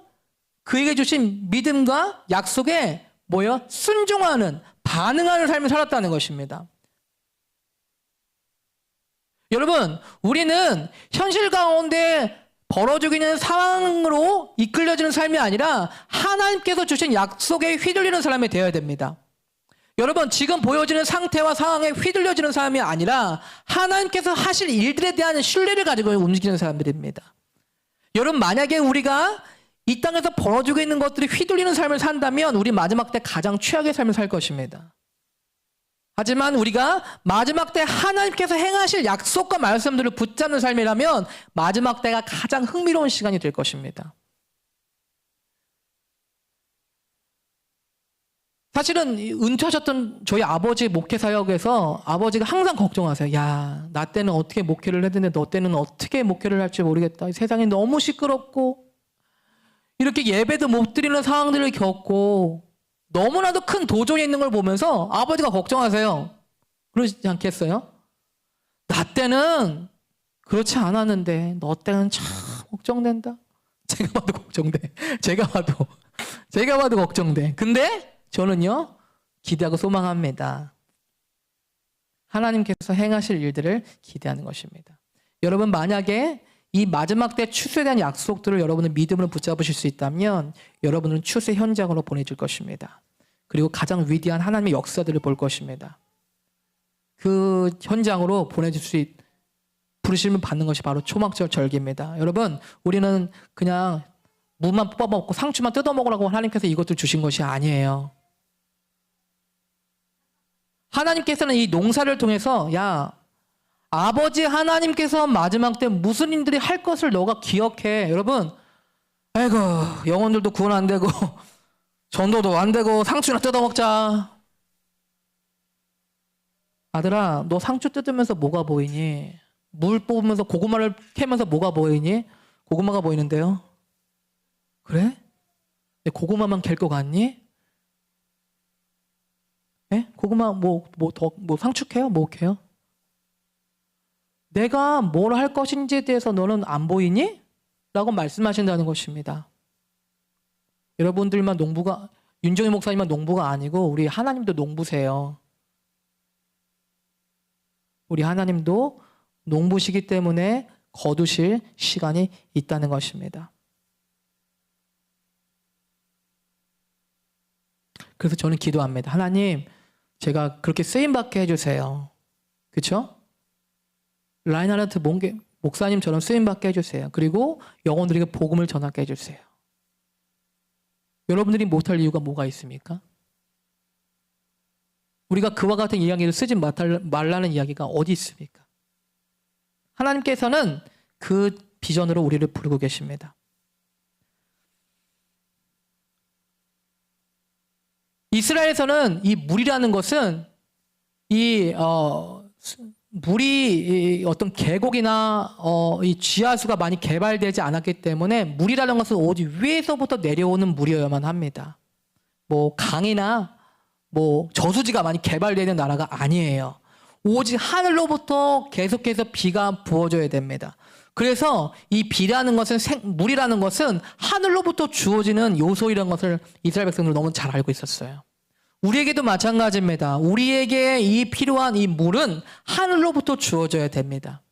그에게 주신 믿음과 약속에 순종하는, 반응하는 삶을 살았다는 것입니다. 여러분, 우리는 현실 가운데 벌어지고 있는 상황으로 이끌려지는 삶이 아니라 하나님께서 주신 약속에 휘둘리는 사람이 되어야 됩니다. 여러분, 지금 보여지는 상태와 상황에 휘둘려지는 사람이 아니라 하나님께서 하실 일들에 대한 신뢰를 가지고 움직이는 사람들입니다. 여러분, 만약에 우리가 이 땅에서 벌어지고 있는 것들이 휘둘리는 삶을 산다면 우리 마지막 때 가장 최악의 삶을 살 것입니다. 하지만 우리가 마지막 때 하나님께서 행하실 약속과 말씀들을 붙잡는 삶이라면 마지막 때가 가장 흥미로운 시간이 될 것입니다. 사실은 은퇴하셨던 저희 아버지 목회 사역에서 아버지가 항상 걱정하세요. 야, 나 때는 어떻게 목회를 했는데 너 때는 어떻게 목회를 할지 모르겠다. 세상이 너무 시끄럽고 이렇게 예배도 못 드리는 상황들을 겪고 너무나도 큰 도전이 있는 걸 보면서 아버지가 걱정하세요. 그러지 않겠어요? 나 때는 그렇지 않았는데 너 때는 참 걱정된다. 제가 봐도 걱정돼. 제가 봐도 걱정돼. 근데 저는요, 기대하고 소망합니다. 하나님께서 행하실 일들을 기대하는 것입니다. 여러분, 만약에 이 마지막 때 추수에 대한 약속들을 여러분은 믿음으로 붙잡으실 수 있다면 여러분은 추수 현장으로 보내줄 것입니다. 그리고 가장 위대한 하나님의 역사들을 볼 것입니다. 그 현장으로 부르심을 받는 것이 바로 초막절 절기입니다. 여러분, 우리는 그냥 무만 뽑아먹고 상추만 뜯어먹으라고 하나님께서 이것들 주신 것이 아니에요. 하나님께서는 이 농사를 통해서 아버지 하나님께서 마지막 때 무슨 일들이 할 것을 너가 기억해. 여러분, 아이고, 영혼들도 구원 안 되고 전도도 안 되고 상추나 뜯어먹자. 아들아, 너 상추 뜯으면서 뭐가 보이니? 물 뽑으면서 고구마를 캐면서 뭐가 보이니? 고구마가 보이는데요. 그래? 고구마만 캘 것 같니? 예? 고구마 상추 캐요? 뭐 캐요? 내가 뭘 할 것인지에 대해서 너는 안 보이니? 라고 말씀하신다는 것입니다. 여러분들만 윤정희 목사님만 농부가 아니고 우리 하나님도 농부세요. 우리 하나님도 농부시기 때문에 거두실 시간이 있다는 것입니다. 그래서 저는 기도합니다. 하나님, 제가 그렇게 쓰임받게 해주세요. 그렇죠? 라인하르트 목사님처럼 쓰임받게 해주세요. 그리고 영혼들에게 복음을 전하게 해주세요. 여러분들이 못할 이유가 뭐가 있습니까? 우리가 그와 같은 이야기를 쓰지 말라는 이야기가 어디 있습니까? 하나님께서는 그 비전으로 우리를 부르고 계십니다. 이스라엘에서는 이 물이라는 것은 물이 어떤 계곡이나 이 지하수가 많이 개발되지 않았기 때문에 물이라는 것은 오직 위에서부터 내려오는 물이어야만 합니다. 뭐 강이나 뭐 저수지가 많이 개발되는 나라가 아니에요. 오직 하늘로부터 계속해서 비가 부어줘야 됩니다. 그래서 이 비라는 것은 물이라는 것은 하늘로부터 주어지는 요소이라는 것을 이스라엘 백성들은 너무 잘 알고 있었어요. 우리에게도 마찬가지입니다. 우리에게 이 필요한 이 물은 하늘로부터 주어져야 됩니다.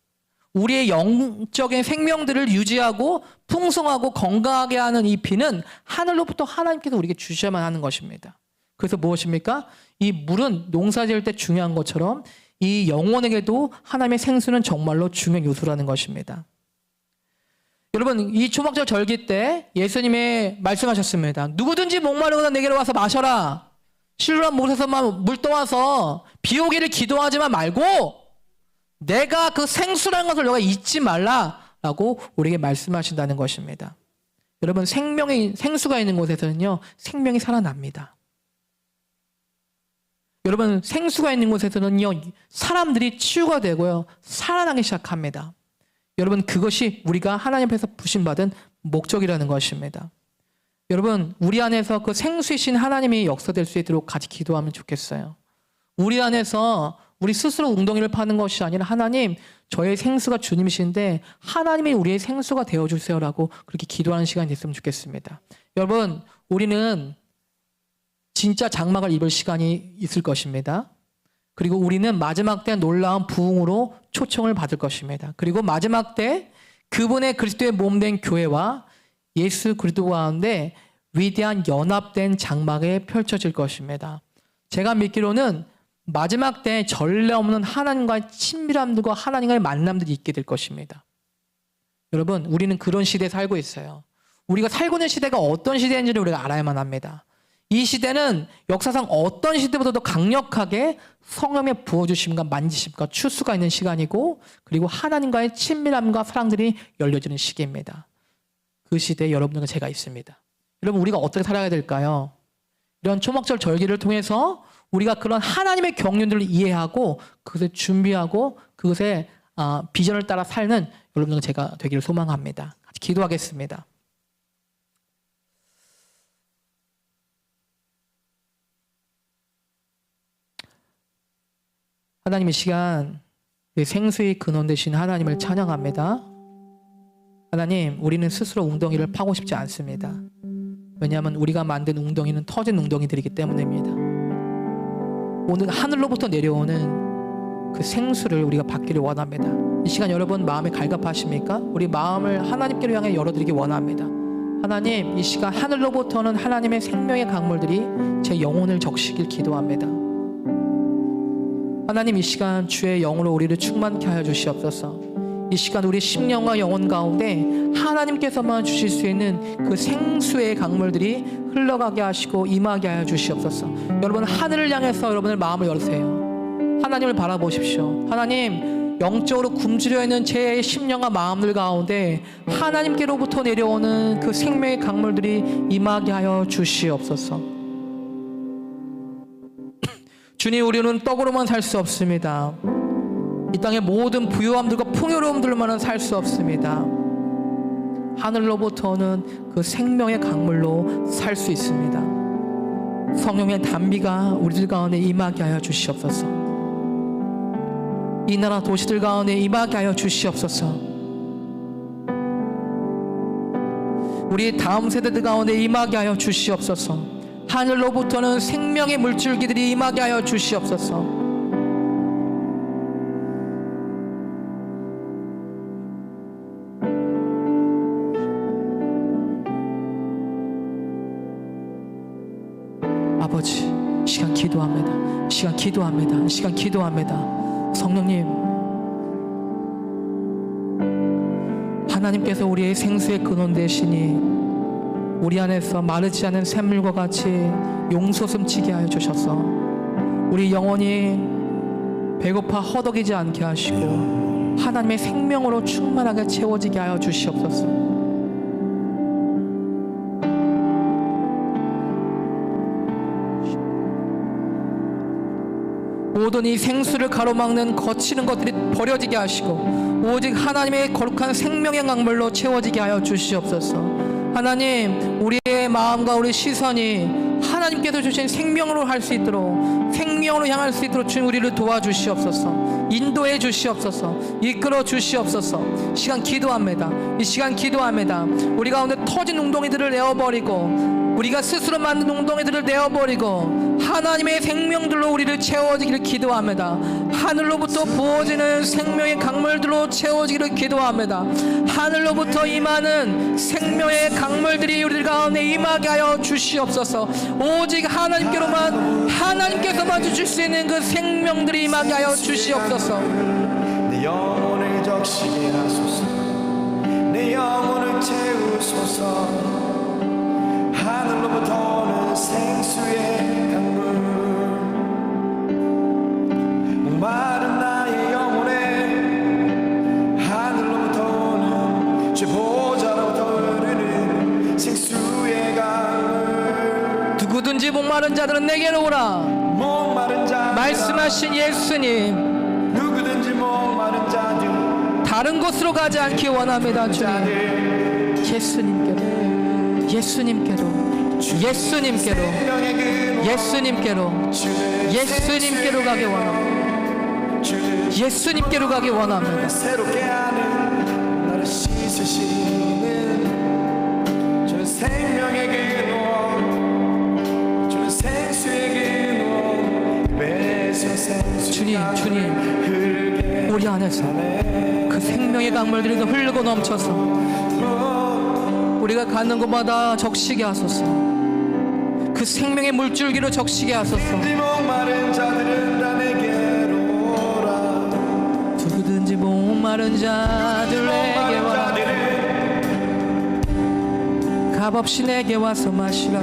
우리의 영적인 생명들을 유지하고 풍성하고 건강하게 하는 이 비는 하늘로부터 하나님께서 우리에게 주셔야만 하는 것입니다. 그래서 무엇입니까? 이 물은 농사 지을 때 중요한 것처럼 이 영혼에게도 하나님의 생수는 정말로 중요한 요소라는 것입니다. 여러분, 이 초막절 절기 때 예수님이 말씀하셨습니다. 누구든지 목마르거나 내게로 와서 마셔라. 실로암 못에서만 물 떠와서 비 오기를 기도하지만 말고 내가 그 생수라는 것을 너가 잊지 말라라고 우리에게 말씀하신다는 것입니다. 여러분, 생수가 있는 곳에서는요, 생명이 살아납니다. 여러분, 생수가 있는 곳에서는요, 사람들이 치유가 되고요, 살아나기 시작합니다. 여러분, 그것이 우리가 하나님 앞에서 부심받은 목적이라는 것입니다. 여러분, 우리 안에서 그 생수이신 하나님이 역사될 수 있도록 같이 기도하면 좋겠어요. 우리 안에서 우리 스스로 웅덩이를 파는 것이 아니라 하나님, 저의 생수가 주님이신데 하나님이 우리의 생수가 되어주세요라고 그렇게 기도하는 시간이 됐으면 좋겠습니다. 여러분, 우리는 진짜 장막을 입을 시간이 있을 것입니다. 그리고 우리는 마지막 때 놀라운 부흥으로 초청을 받을 것입니다. 그리고 마지막 때 그분의 그리스도의 몸된 교회와 예수 그리스도 가운데 위대한 연합된 장막에 펼쳐질 것입니다. 제가 믿기로는 마지막 때 전례 없는 하나님과의 친밀함들과 하나님과의 만남들이 있게 될 것입니다. 여러분, 우리는 그런 시대에 살고 있어요. 우리가 살고 있는 시대가 어떤 시대인지를 우리가 알아야만 합니다. 이 시대는 역사상 어떤 시대보다도 강력하게 성령의 부어주심과 만지심과 추수가 있는 시간이고, 그리고 하나님과의 친밀함과 사랑들이 열려지는 시기입니다. 그 시대에 여러분들과 제가 있습니다. 여러분, 우리가 어떻게 살아야 될까요? 이런 초막절 절기를 통해서 우리가 그런 하나님의 경륜들을 이해하고 그것을 준비하고 그것의 비전을 따라 살는 여러분들과 제가 되기를 소망합니다. 같이 기도하겠습니다. 하나님, 이 시간 생수의 근원 되신 하나님을 찬양합니다. 하나님, 우리는 스스로 웅덩이를 파고 싶지 않습니다. 왜냐하면 우리가 만든 웅덩이는 터진 웅덩이들이기 때문입니다. 오늘 하늘로부터 내려오는 그 생수를 우리가 받기를 원합니다. 이 시간 여러분 마음에 갈갑하십니까? 우리 마음을 하나님께로 향해 열어드리기 원합니다. 하나님, 이 시간 하늘로부터는 하나님의 생명의 강물들이 제 영혼을 적시길 기도합니다. 하나님, 이 시간 주의 영으로 우리를 충만케 하여 주시옵소서. 이 시간 우리 심령과 영혼 가운데 하나님께서만 주실 수 있는 그 생수의 강물들이 흘러가게 하시고 임하게 하여 주시옵소서. 여러분, 하늘을 향해서 여러분의 마음을 열으세요. 하나님을 바라보십시오. 하나님, 영적으로 굶주려 있는 제 심령과 마음들 가운데 하나님께로부터 내려오는 그 생명의 강물들이 임하게 하여 주시옵소서. 주님, 우리는 떡으로만 살 수 없습니다. 이 땅의 모든 부유함들과 풍요로움들로만은 살 수 없습니다. 하늘로부터는 그 생명의 강물로 살 수 있습니다. 성령의 단비가 우리들 가운데 임하게 하여 주시옵소서. 이 나라 도시들 가운데 임하게 하여 주시옵소서. 우리 다음 세대들 가운데 임하게 하여 주시옵소서. 하늘로부터는 생명의 물줄기들이 임하게 하여 주시옵소서. 아버지, 시간 기도합니다. 시간 기도합니다. 시간 기도합니다. 성령님, 하나님께서 우리의 생수의 근원 되시니 우리 안에서 마르지 않은 샘물과 같이 용솟음치게 하여 주셔서 우리 영혼이 배고파 허덕이지 않게 하시고 하나님의 생명으로 충만하게 채워지게 하여 주시옵소서. 모든 이 생수를 가로막는 거치는 것들이 버려지게 하시고 오직 하나님의 거룩한 생명의 강물로 채워지게 하여 주시옵소서. 하나님, 우리의 마음과 우리 시선이 하나님께서 주신 생명으로 할 수 있도록, 생명으로 향할 수 있도록 주님 우리를 도와주시옵소서. 인도해 주시옵소서. 이끌어 주시옵소서. 시간 기도합니다. 이 시간 기도합니다. 우리 가운데 터진 웅덩이들을 내어버리고 우리가 스스로 만든 웅덩이들을 내어버리고 하나님의 생명들로 우리를 채워지기를 기도합니다. 하늘로부터 부어지는 생명의 강물들로 채워지기를 기도합니다. 하늘로부터 임하는 생명의 강물들이 우리 가운데 임하게 하여 주시옵소서. 오직 하나님께서만 주실 수 있는 그 생명들이 임하게 하여 주시옵소서. 내 영혼을 적시게 하소서. 내 영혼을 채우소서. 하늘로부터 오는 생수의 강물, 목마른 나의 영혼에 하늘로부터 오는 주 보좌로부터 흐르는 생수의 강물. 누구든지 목마른 자들은 내게로 오라. 목마른 자 말씀하신 예수님, 누구든지 목마른 자들 다른 곳으로 가지 않기 원합니다. 주님, 예수님께로 가기 원합니다. 예수님께로 가기 원합니다. 새롭게 하는 나를 씻으시는 주는 생명의 근원, 주는 생수의 근원, 배에서 생수. 주님, 우리 안에서 그 생명의 강물들이 흐르고 넘쳐서 우리가 가는 곳마다 적시게 하소서. 그 생명의 물줄기로 적시게 하소서. 목마른 자들은 다 내게로 오라. 누구든지 목마른 자들 내게 와라. 값없이 내게 와서 마시라.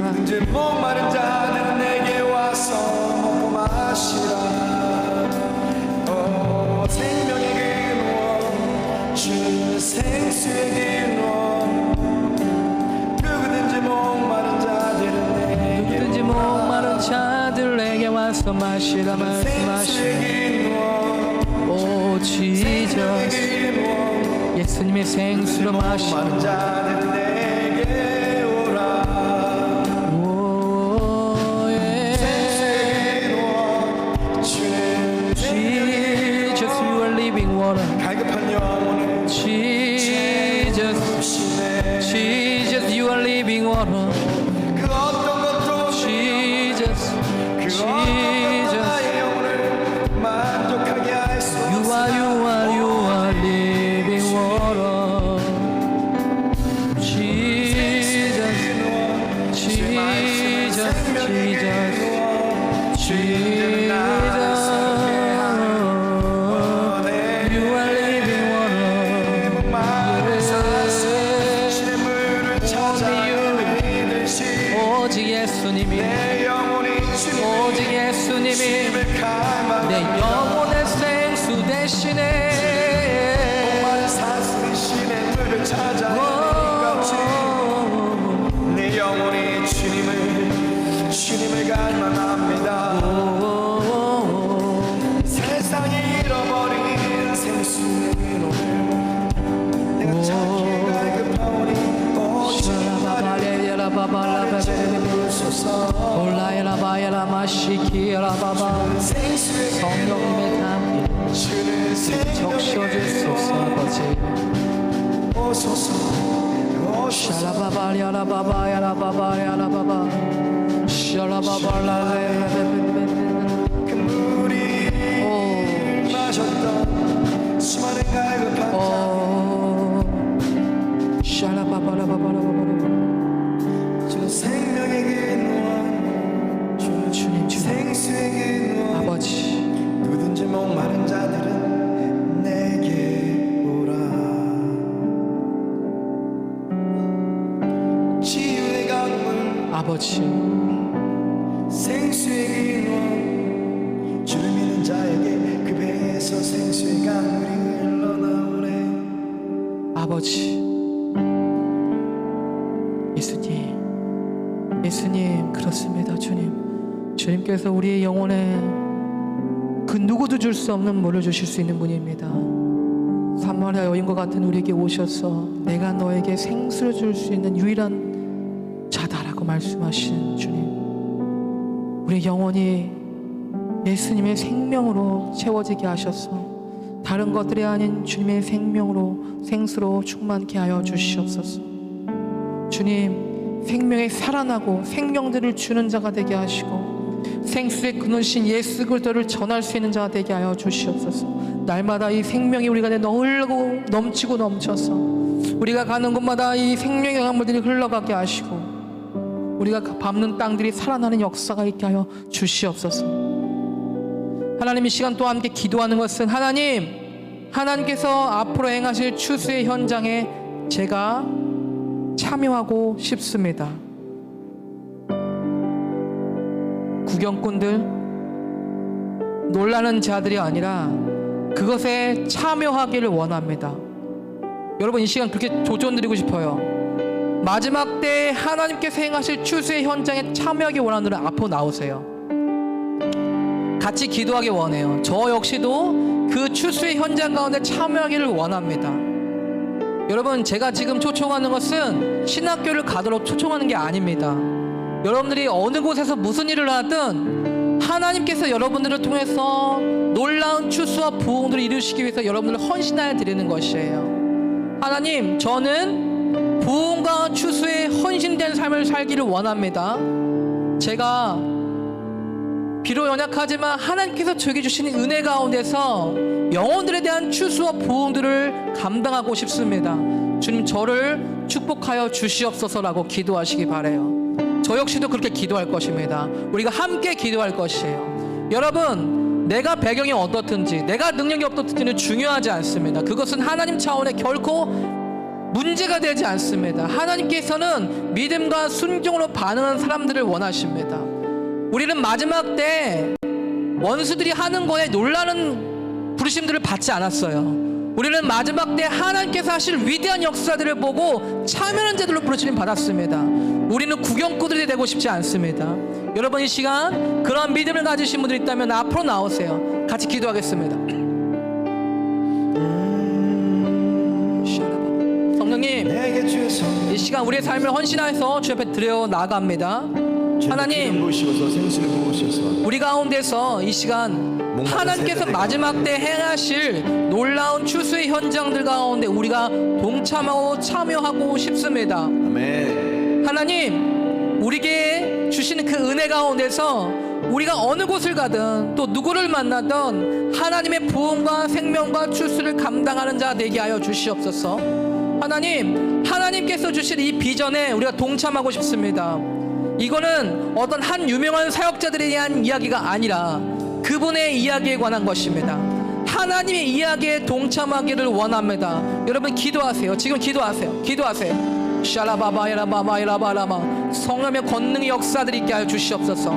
목마른 자들은 내게 와서 먹고 마시라. 오, 생명의 근원, 주는 생수의 근원. 목마른 자들 내게 와서 마시라. 오 지저스, 예수님의 생수로 마시라. 오 Jesus, you are living water. Jesus, you are living water. 내 영혼의 생수 대신에 목마른 사슬 대신에 물을 찾아 내 영혼이 주님을 갈망합니다. 세상이 잃어버린 생수의 노래 내가 찾기에 갈급하오니 성령님의 담비 적셔주소서. 아버지 샤라바바야라바바야라바바야라바바 샤라바발라레레레레레레. 그 물이 마셨던 수많은 갈급한 샤라바바라바바라바바. 주는 생명의 근원, 주님 생수의 근원. 아버지, 누구든지 목마른 자들은 내게 오라. 치유의 강물, 아버지, 생수의 근원. 주를 믿는 자에게 그 배에서 생수의 강물이 흘러나오네. 아버지, 예수님 그렇습니다. 주님께서 우리의 영혼에 그 누구도 줄 수 없는 물을 주실 수 있는 분입니다. 사마리아 여인과 같은 우리에게 오셔서 내가 너에게 생수를 줄 수 있는 유일한 자다라고 말씀하신 주님, 우리의 영혼이 예수님의 생명으로 채워지게 하셔서 다른 것들이 아닌 주님의 생명으로 생수로 충만케 하여 주시옵소서. 주님, 생명에 살아나고 생명들을 주는 자가 되게 하시고 생수의 근원신 예수 그리스도를 전할 수 있는 자가 되게 하여 주시옵소서. 날마다 이 생명이 우리 가운데 흘러고 넘치고 넘쳐서 우리가 가는 곳마다 이 생명의 강물들이 흘러가게 하시고 우리가 밟는 땅들이 살아나는 역사가 있게 하여 주시옵소서. 하나님, 이 시간 또 함께 기도하는 것은 하나님께서 앞으로 행하실 추수의 현장에 제가 참여하고 싶습니다. 구경꾼들, 놀라는 자들이 아니라 그것에 참여하기를 원합니다. 여러분, 이 시간 그렇게 조언드리고 싶어요. 마지막 때 하나님께서 행하실 추수의 현장에 참여하기 원하는 분들은 앞으로 나오세요. 같이 기도하기 원해요. 저 역시도 그 추수의 현장 가운데 참여하기를 원합니다. 여러분, 제가 지금 초청하는 것은 신학교를 가도록 초청하는 게 아닙니다. 여러분들이 어느 곳에서 무슨 일을 하든 하나님께서 여러분들을 통해서 놀라운 추수와 부흥들을 이루시기 위해서 여러분들을 헌신하여 드리는 것이에요. 하나님, 저는 부흥과 추수에 헌신된 삶을 살기를 원합니다. 제가 비록 연약하지만 하나님께서 저에게 주시는 은혜 가운데서 영혼들에 대한 추수와 부흥들을 감당하고 싶습니다. 주님, 저를 축복하여 주시옵소서라고 기도하시기 바라요. 저 역시도 그렇게 기도할 것입니다. 우리가 함께 기도할 것이에요. 여러분, 내가 배경이 어떻든지 내가 능력이 어떻든지는 중요하지 않습니다. 그것은 하나님 차원의 결코 문제가 되지 않습니다. 하나님께서는 믿음과 순종으로 반응하는 사람들을 원하십니다. 우리는 마지막 때 원수들이 하는 거에 놀라는 부르심들을 받지 않았어요. 우리는 마지막 때 하나님께서 하실 위대한 역사들을 보고 참여하는 자들로 부르심을 받았습니다. 우리는 구경꾼들이 되고 싶지 않습니다. 여러분, 이 시간 그런 믿음을 가지신 분들이 있다면 앞으로 나오세요. 같이 기도하겠습니다. 성령님, 이 시간 우리의 삶을 헌신하여서 주 앞에 드려 나아갑니다. 하나님, 우리 가운데서 이 시간 하나님께서 마지막 때 행하실 놀라운 추수의 현장들 가운데 우리가 동참하고 참여하고 싶습니다. 아멘. 하나님, 우리에게 주시는 그 은혜 가운데서 우리가 어느 곳을 가든 또 누구를 만나든 하나님의 부흥과 생명과 추수를 감당하는 자 되게 하여 주시옵소서. 하나님, 하나님께서 주실 이 비전에 우리가 동참하고 싶습니다. 이거는 어떤 한 유명한 사역자들에 대한 이야기가 아니라 그분의 이야기에 관한 것입니다. 하나님의 이야기에 동참하기를 원합니다. 여러분, 기도하세요. 지금 기도하세요. 샤라바바이라바바이라바라마, 성령의 권능의 역사들이 있게 하여 주시옵소서.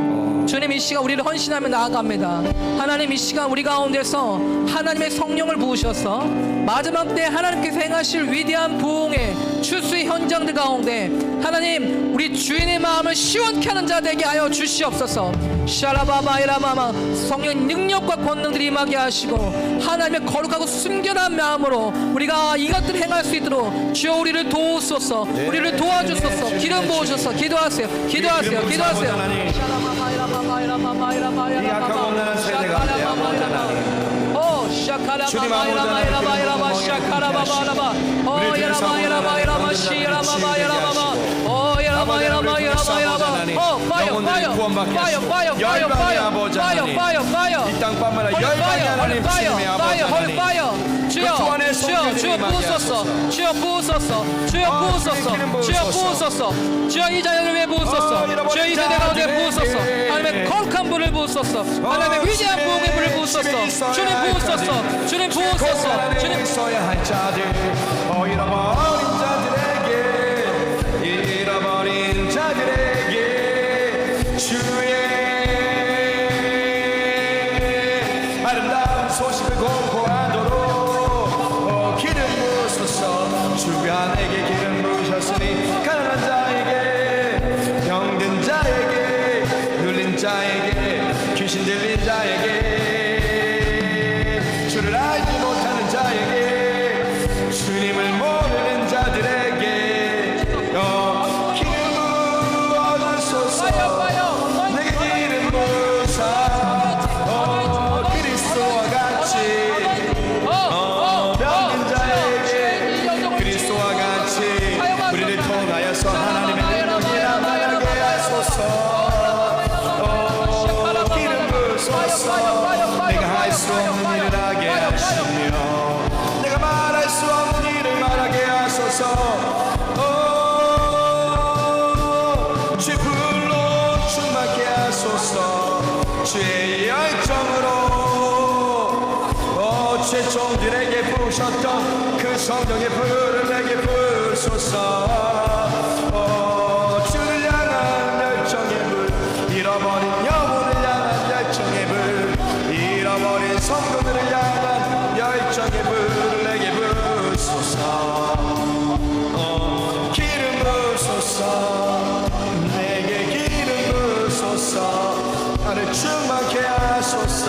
주님, 이 시간 우리를 헌신하며 나아갑니다. 하나님, 이 시간 우리 가운데서 하나님의 성령을 부으셔서 마지막 때 하나님께서 행하실 위대한 부흥의 추수의 현장들 가운데 하나님, 우리 주인의 마음을 시원케 하는 자 되게 하여 주시옵소서. 샤라바바이라마마, 성령의 능력과 권능들이 임하게 하시고 하나님의 거룩하고 순결한 마음으로 우리가 이것들을 행할 수 있도록 주여 우리를 도우소서. 우리를 도와주소서. 기름 부으셔서 기도하세요. 이 약하고 온난한 세대가 내 아버지 하나님, 주님 아버지 영혼들이 구원받게 하시고 열방의 아버지 하나님, 이 땅뿐만 아니라 열방의 하나님 주님의 아버지 하나님, 주여 부으소서. 주여 부으소서. 주여 이 자녀를 위해 부으소서. 주여 이 세대 가운데 부으소서. 하나님의 거룩한 불을 부으소서. 하나님의 위대한 부흥의 불을 부으소서. 주님 부으소서. 주님 있어야 할 자들, 잃어버린 자들에게 주의 아름다운 소식을 공포하도록 기름 부으소서. 주간에게 기름 부으셨으니 가난한 자에게, 병든 자에게, 눌린 자에게, 귀신 들린 자에게, 주를 알지 못하는 자에게, 주님을 모르는 자들에게 기름 부어주소서. 내게 기름 부으사 그리스도와 같이, 병든 자에게 그리스도와 같이 우리를 통하여서 하나님의 능력이 주의 열정으로 죄종들에게 부으셨던 그 성령의 불을 내게 부으소서. 주를 향한 열정의 불, 잃어버린 영혼을 향한 열정의 불, 잃어버린 성도들을 향한 열정의 불을 내게 부으소서. 기름 부으소서. 내게 기름 부으소서. 나를 충만케 하소서.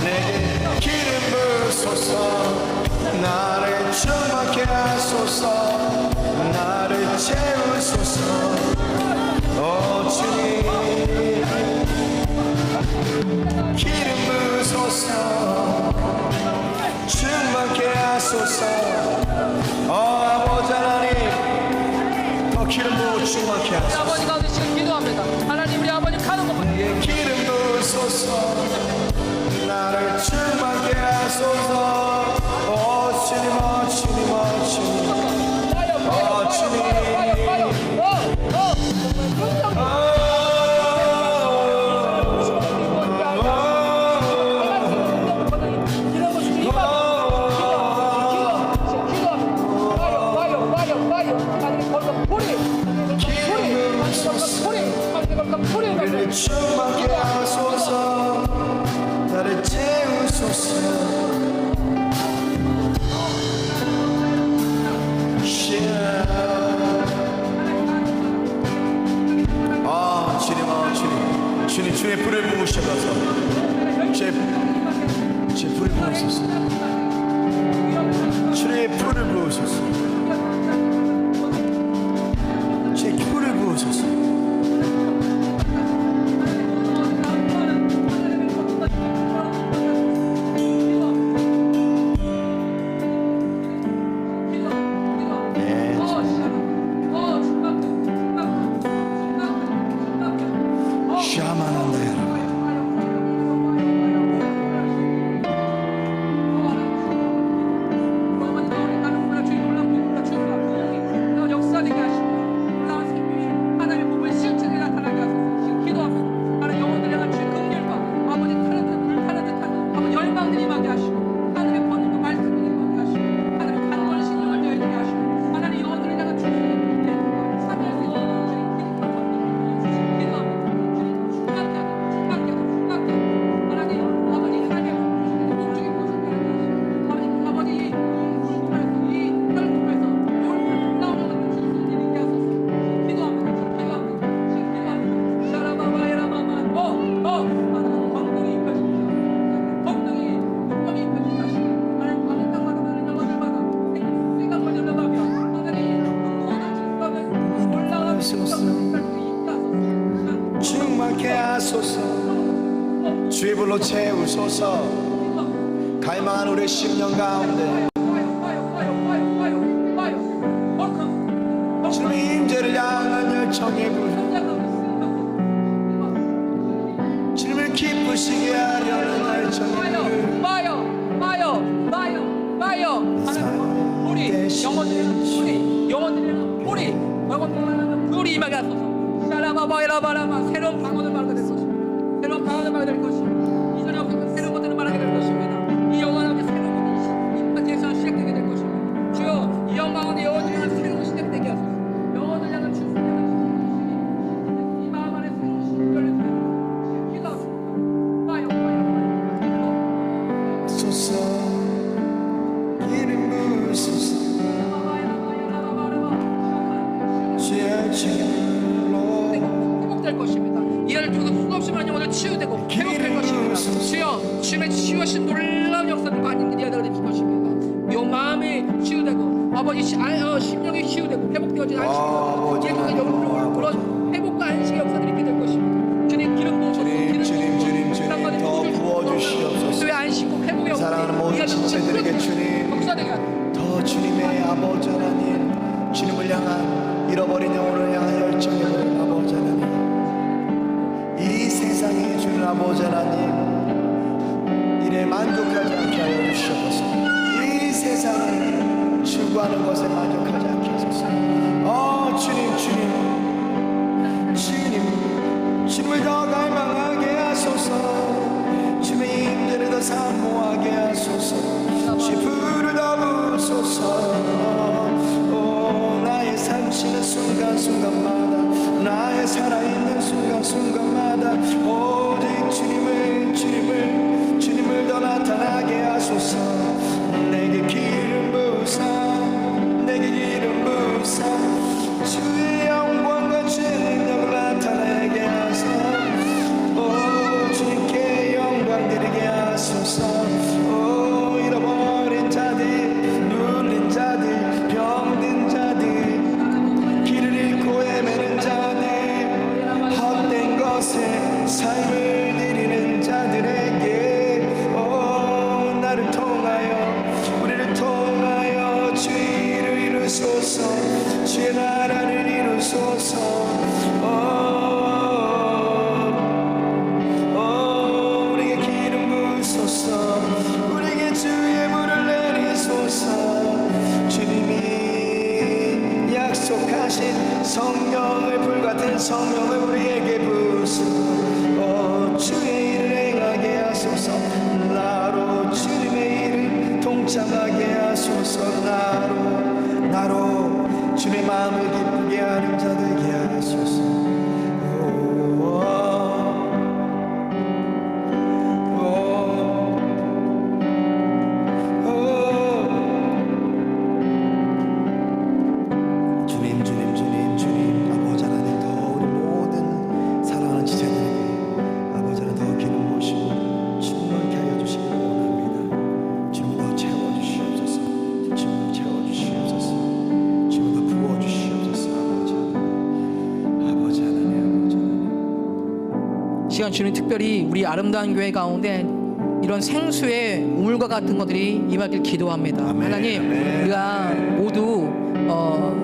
내게 기름 부으소서. 나를 충만케 하소서. 나를 채우소서. 주님 기름 부으소서. 충만케 하소서. 아버지 하나님 더 기름 부어 충만케 우리 하소서. 아버지 가운데 지금 기도합니다. 하나님 우리 아버지 가는 것 보세요. 내게 기름 부으소서. 나를 충만케 하소서. 주님 주님 주님 우리를 충만케 하소서. 나를 채우소서. 주님 주의 불을 부으셔서 제 불을 부으소서. 주의 불을 부으소서. 제 불을 부으소서. 충만케 하소서. 주의 불로 채우소서. 갈망한 우리의 심령 가운데 주님의 임재를 향한 열정의 불, 주님을 기쁘시게 하려는 열정의 불, 불이 임하게 하소서. 샤라바바이라바라마 새로운 방언을 말하게 될 것입니다. 새로운 방언을 말하게 될 것입니다. 이전에 없었던 새로운 것들을 말하게 될 것입니다. 이 영원하게 새로운 것들이 이 파티에서 시작되게 될 것입니다. 주여 이 영광의 영원을 향한 새로운 시작되게 하소서. 영원을 향한 주님을 향한 이 마음 안에 새로운 시작을 기도합니다. 소서. 기름 부으소서. 회복될 것입니다. 이를 통해서 수없이 많은 영혼을 치유되고 회복될 것입니다. 주여 주님의 치유하신 놀라운 역사를 관인들이 하나가 될 것입니다. 요 마음이 치유되고 아버지 심령이 치유되고 회복되어진 안식과 예수가 영으로 그런 회복과 안식의 역사들이 있게 될 것입니다. 주님 기름 부으소서. 주님 더 부어주시옵소서. 주의 안식과 회복의 사랑하는 모든 지체들에게 주님 더 주님의 아버지 하나님 주님을 향한 잃어버린 영혼을 향한 열정의 아버지 하나님 만족하지 않게 하소서. 주님 주님을 더 갈망하게 하소서. 주님의 힘들을 더 사모하게 하소서. 주의 불을 더 부으소서. 나의 삼시는 순간순간마다, 나의 살아있는 순간순간마다 오직 주님을 더 나타나게 하소서. 내게 기름 부으사, 내게 기름 부으사, 주의 영광과 주의 능력을 나타내게 하소서. 주님께 영광 드리게 하소서. 잃어버린 자들, 눌린 자들, 병든 자들, 길을 잃고 헤매는 자들, 헛된 것에 삶을 드리는 자들에게 나를 통하여, 우리를 통하여 주의 일을 이루소서. 주의 나라를 이루소서. 우리에게 기름 부으소서. 우리에게 주의 물을 내리소서. 주님이 약속하신 성령을, 불같은 성령을 우리에게 부으소서. 주의 일을 행하게 하소서. 나로 주님의 일을 동참하게 하소서. 나로 주님의 마음을 기쁘게 하는 자 되게 하소서. 주님 아버지 하나님, 더 우리 모든 사랑하는 지체들에게 아버지 하나님 더 기름 부으시고 충만케 하여 주시기 원합니다. 주님 더 채워주시옵소서. 주님 채워주시옵소서. 주님 더 부어주시옵소서. 아버지 하나님. 시간 주님 특별히 우리 아름다운 교회 가운데 이런 생수의 우물과 같은 것들이 임하길 기도합니다. 아멘. 하나님, 아멘. 우리가 모두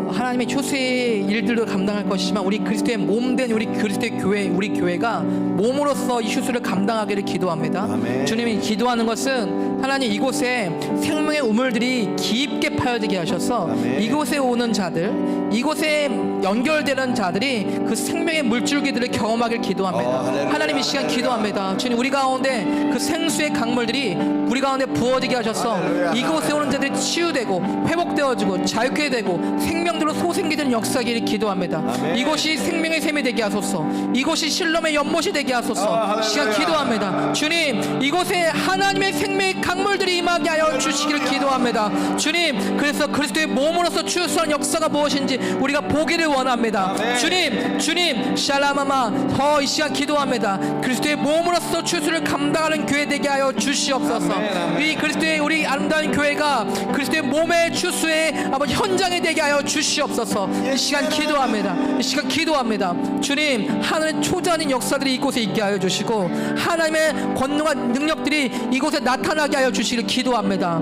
하나님의 초세의 일들도 감당할 것이지만 우리 그리스도의 몸된 우리 그리스도의 교회, 우리 교회가 몸으로서 이 휴수를 감당하기를 기도합니다. 아멘. 주님이 기도하는 것은 하나님 이곳에 생명의 우물들이 깊게 파여지게 하셔서 아멘. 이곳에 오는 자들, 이곳에 연결되는 자들이 그 생명의 물줄기들을 경험하길 기도합니다. 할렐루야. 하나님 이 시간 기도합니다. 주님, 우리 가운데 그 생수의 강물들이 우리 가운데 부어지게 하셔서 할렐루야. 이곳에 오는 자들이 치유되고 회복되어지고 자유케 되고 생명들로 소생기되는 역사기를 기도합니다. 아멘. 이곳이 생명의 샘이 되게 하소서. 이곳이 실롬의 연못이 되게 하소서. 할렐루야. 시간 기도합니다. 주님, 이곳에 하나님의 생명의 강물들이 임하게 하여 주시기를 기도합니다. 주님, 그래서 그리스도의 몸으로서 추수한 역사가 무엇인지 우리가 보기를 원합니다. 아멘. 주님 샬라마마, 이 시간 기도합니다. 그리스도의 몸으로서 추수를 감당하는 교회 되게 하여 주시옵소서. 아멘, 아멘. 이 그리스도의 우리 아름다운 교회가 그리스도의 몸의 추수의 아버지 현장이 되게 하여 주시옵소서. 이 시간 기도합니다. 이 시간 기도합니다. 주님, 하늘의 초자하는 역사들이 이곳에 있게 하여 주시고 하나님의 권능과 능력들이 이곳에 나타나게 하여 주시기를 기도합니다.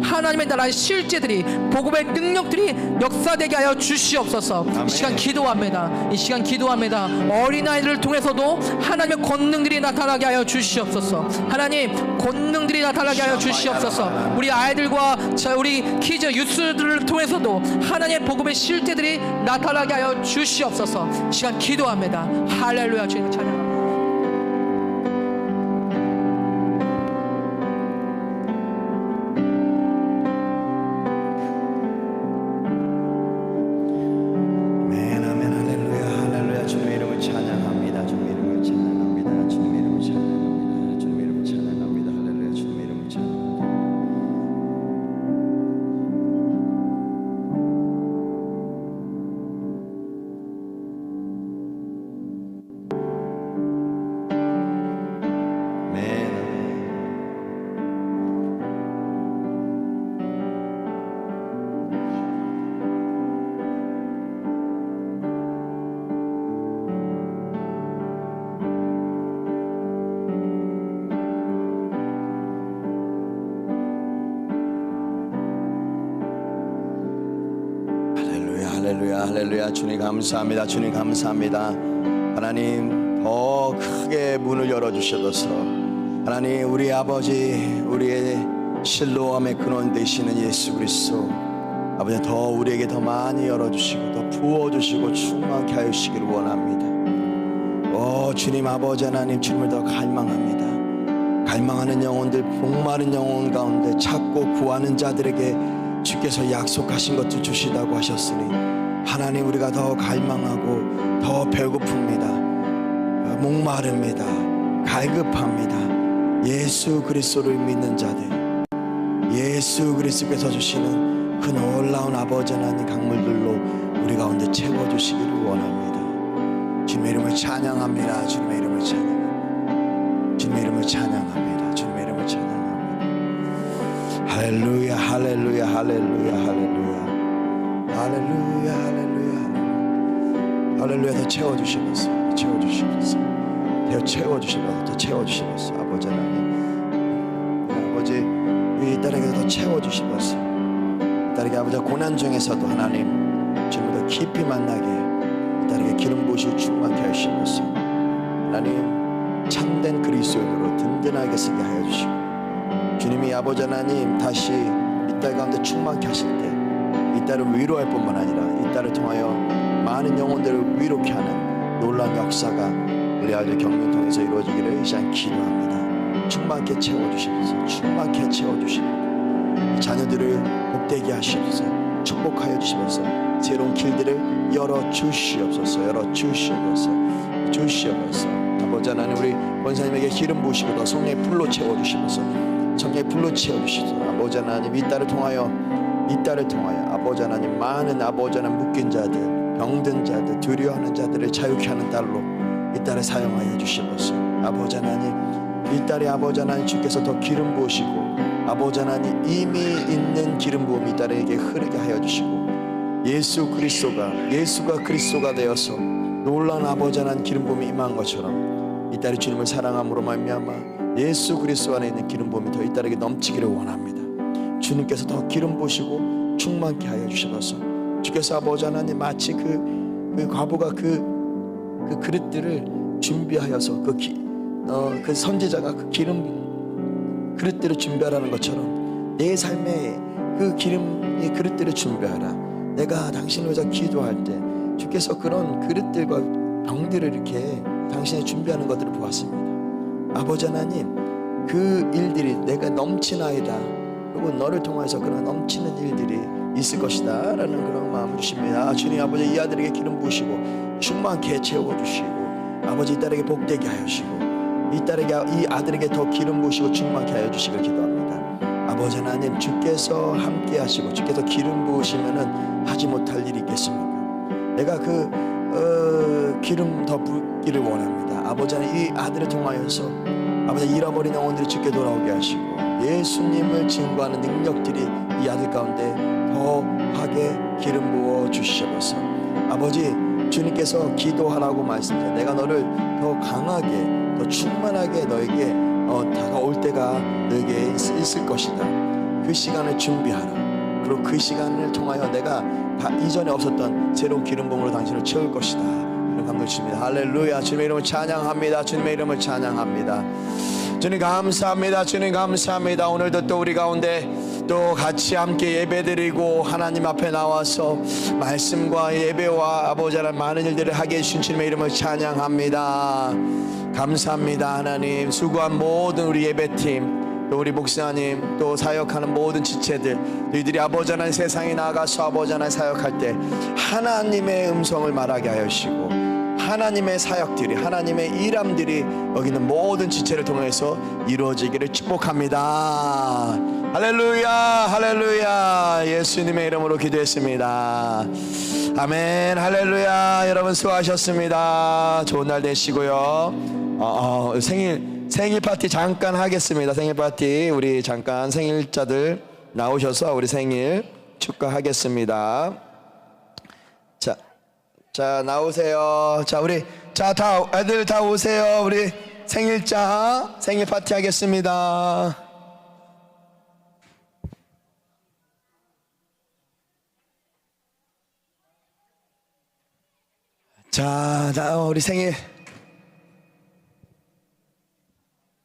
하나님의 나라의 실제들이, 복음의 능력들이 역사되게 하여 주시옵소서. 이 시간 기도합니다. 이 시간 기도합니다. 어린아이들을 통해서도 하나님의 권능들이 나타나게 하여 주시옵소서. 하나님, 권능들이 나타나게 하여 주시옵소서. 우리 아이들과 우리 키즈 유스들을 통해서도 하나님의 복음의 실제들이 나타나게 하여 주시옵소서. 이 시간 기도합니다. 할렐루야. 주님 찬양합니다. 아멘, 아멘, 할렐루야, 할렐루야. 주님의 이름을 찬양합니다. 주님의 이름을 찬양합니다. 주님의 이름을 찬양합니다. 주님의 이름을 찬양합니다. 할렐루야. 주님의 이름을 찬양합니다. 아멘, 아멘. 할렐루야, 할렐루야, 할렐루야. 주님 감사합니다. 주님 감사합니다. 하나님, 더 크게 문을 열어주셔서 하나님, 우리 아버지, 우리의 실로암의 근원 되시는 예수 그리스도, 아버지 더 우리에게 더 많이 열어주시고 더 부어주시고 충만케 하여 주시기를 원합니다. 주님 아버지 하나님, 주님을 더 갈망합니다. 갈망하는 영혼들, 목마른 영혼 가운데 찾고 구하는 자들에게 주께서 약속하신 것도 주시다고 하셨으니 하나님, 우리가 더 갈망하고 더 배고픕니다. 목마릅니다. 갈급합니다. 예수 그리스도를 믿는 자들, 예수 그리스도께서 주시는 그 놀라운 아버지 하나님 강물들로 우리 가운데 채워주시기를 원합니다. 주님의 이름을 찬양합니다. 주님의 이름을 찬양합니다. 주님의 이름을 찬양합니다. 주님의 이름을 찬양합니다. 할렐루야 할렐루야 할렐루야 할렐루야 할렐루야 할렐루야 할렐루야. 더 채워주시면서 채워주시면서 더 채워주시면서 더 채워주시면서 아버지 하나님, 아버지 이 딸에게 더 채워주시면서 이 딸에게 아버지 고난 중에서도 하나님 주님을 더 깊이 만나게 이 딸에게 기름 부으시고 충만케 하시면서 하나님 참된 그리스도인으로 든든하게 쓰게 하여 주시고 주님이 아버지 하나님 다시 이 딸 가운데 충만케 하실 때 이 딸을 위로할 뿐만 아니라 이 딸을 통하여 많은 영혼들을 위로케 하는 놀라운 역사가 우리 아들 경륜 통해서 이루어지기를 이 시간 기도합니다. 충만케 채워주시면서 충만케 채워주시고 자녀들을 복되게 하시옵소서. 축복하여 주시면서 새로운 길들을 열어주시옵소서. 열어주시옵소서. 주시옵소서. 아버지 하나님, 우리 권사님에게 기름 부으시고 더 성령의 불로 채워주시면서 성령의 불로 채워주시소서. 아버지 하나님, 이 딸을 통하여 아버지 하나님 많은 아버지 하나님 묶인 자들, 병든 자들, 두려워하는 자들을 자유케 하는 딸로 이 딸을 사용하여 주시옵소서. 아버지 하나님, 이 딸이 아버지 하나님 주께서 더 기름 부으시고 아버지 하나님 이미 있는 기름 부음이 이 딸에게 흐르게 하여 주시고 예수가 그리스도가 되어서 놀라운 아버지 하나님 기름 부음이 임한 것처럼 이 딸이 주님을 사랑함으로 말미암아 예수 그리스도 안에 있는 기름 부음이 더 이 딸에게 넘치기를 원합니다. 주님께서 더 기름 부으시고 충만케 하여 주셔서 주께서 아버지 하나님 마치 그 과부가 그 그릇들을 준비하여서 그 선지자가 그 기름 그릇들을 준비하라는 것처럼 내 삶에 그 기름의 그릇들을 준비하라. 내가 당신을 위해서 기도할 때 주께서 그런 그릇들과 병들을 이렇게 당신이 준비하는 것들을 보았습니다. 아버지 하나님, 그 일들이 내가 넘치나이다, 그리고 너를 통해서 그런 넘치는 일들이 있을 것이다 라는 그런 마음을 주십니다. 주님 아버지, 이 아들에게 기름 부으시고 충만케 채워주시고 아버지 이 딸에게 복되게 하여 주시고 이 아들에게 더 기름 부으시고 충만케 하여 주시길 기도합니다. 아버지 하나님, 주께서 함께 하시고 주께서 기름 부으시면은 하지 못할 일이 있겠습니까? 내가 기름 더 붓기를 원합니다. 아버지 하나님, 이 아들을 통하여서 아버지 잃어버린 영혼들이 주께 돌아오게 하시고 예수님을 증거하는 능력들이 이 아들 가운데 더하게 기름 부어 주시옵소서. 아버지, 주님께서 기도하라고 말씀하셨어요. 내가 너를 더 강하게 더 충만하게 너에게 다가올 때가 너에게 있을 것이다. 그 시간을 준비하라. 그리고 그 시간을 통하여 내가 이전에 없었던 새로운 기름 부음으로 당신을 채울 것이다. 이런 감동 주십니다. 할렐루야. 주님의 이름을 찬양합니다. 주님의 이름을 찬양합니다. 주님 감사합니다. 주님 감사합니다. 오늘도 또 우리 가운데 또 같이 함께 예배드리고 하나님 앞에 나와서 말씀과 예배와 아버지 하나님 많은 일들을 하게 해주신 주님의 이름을 찬양합니다. 감사합니다. 하나님, 수고한 모든 우리 예배팀, 또 우리 목사님, 또 사역하는 모든 지체들, 너희들이 아버지 하나님 세상에 나가서 아버지 하나님 사역할 때 하나님의 음성을 말하게 하여 주시고 하나님의 사역들이, 하나님의 일함들이 여기 있는 모든 지체를 통해서 이루어지기를 축복합니다. 할렐루야, 할렐루야. 예수님의 이름으로 기도했습니다. 아멘. 할렐루야. 여러분 수고하셨습니다. 좋은 날 되시고요. 생일 파티 잠깐 하겠습니다. 생일 파티 우리 잠깐 생일자들 나오셔서 우리 생일 축하하겠습니다. 자 나오세요. 자 우리 다 애들 다 오세요. 우리 생일자 생일 파티 하겠습니다. 자 우리 생일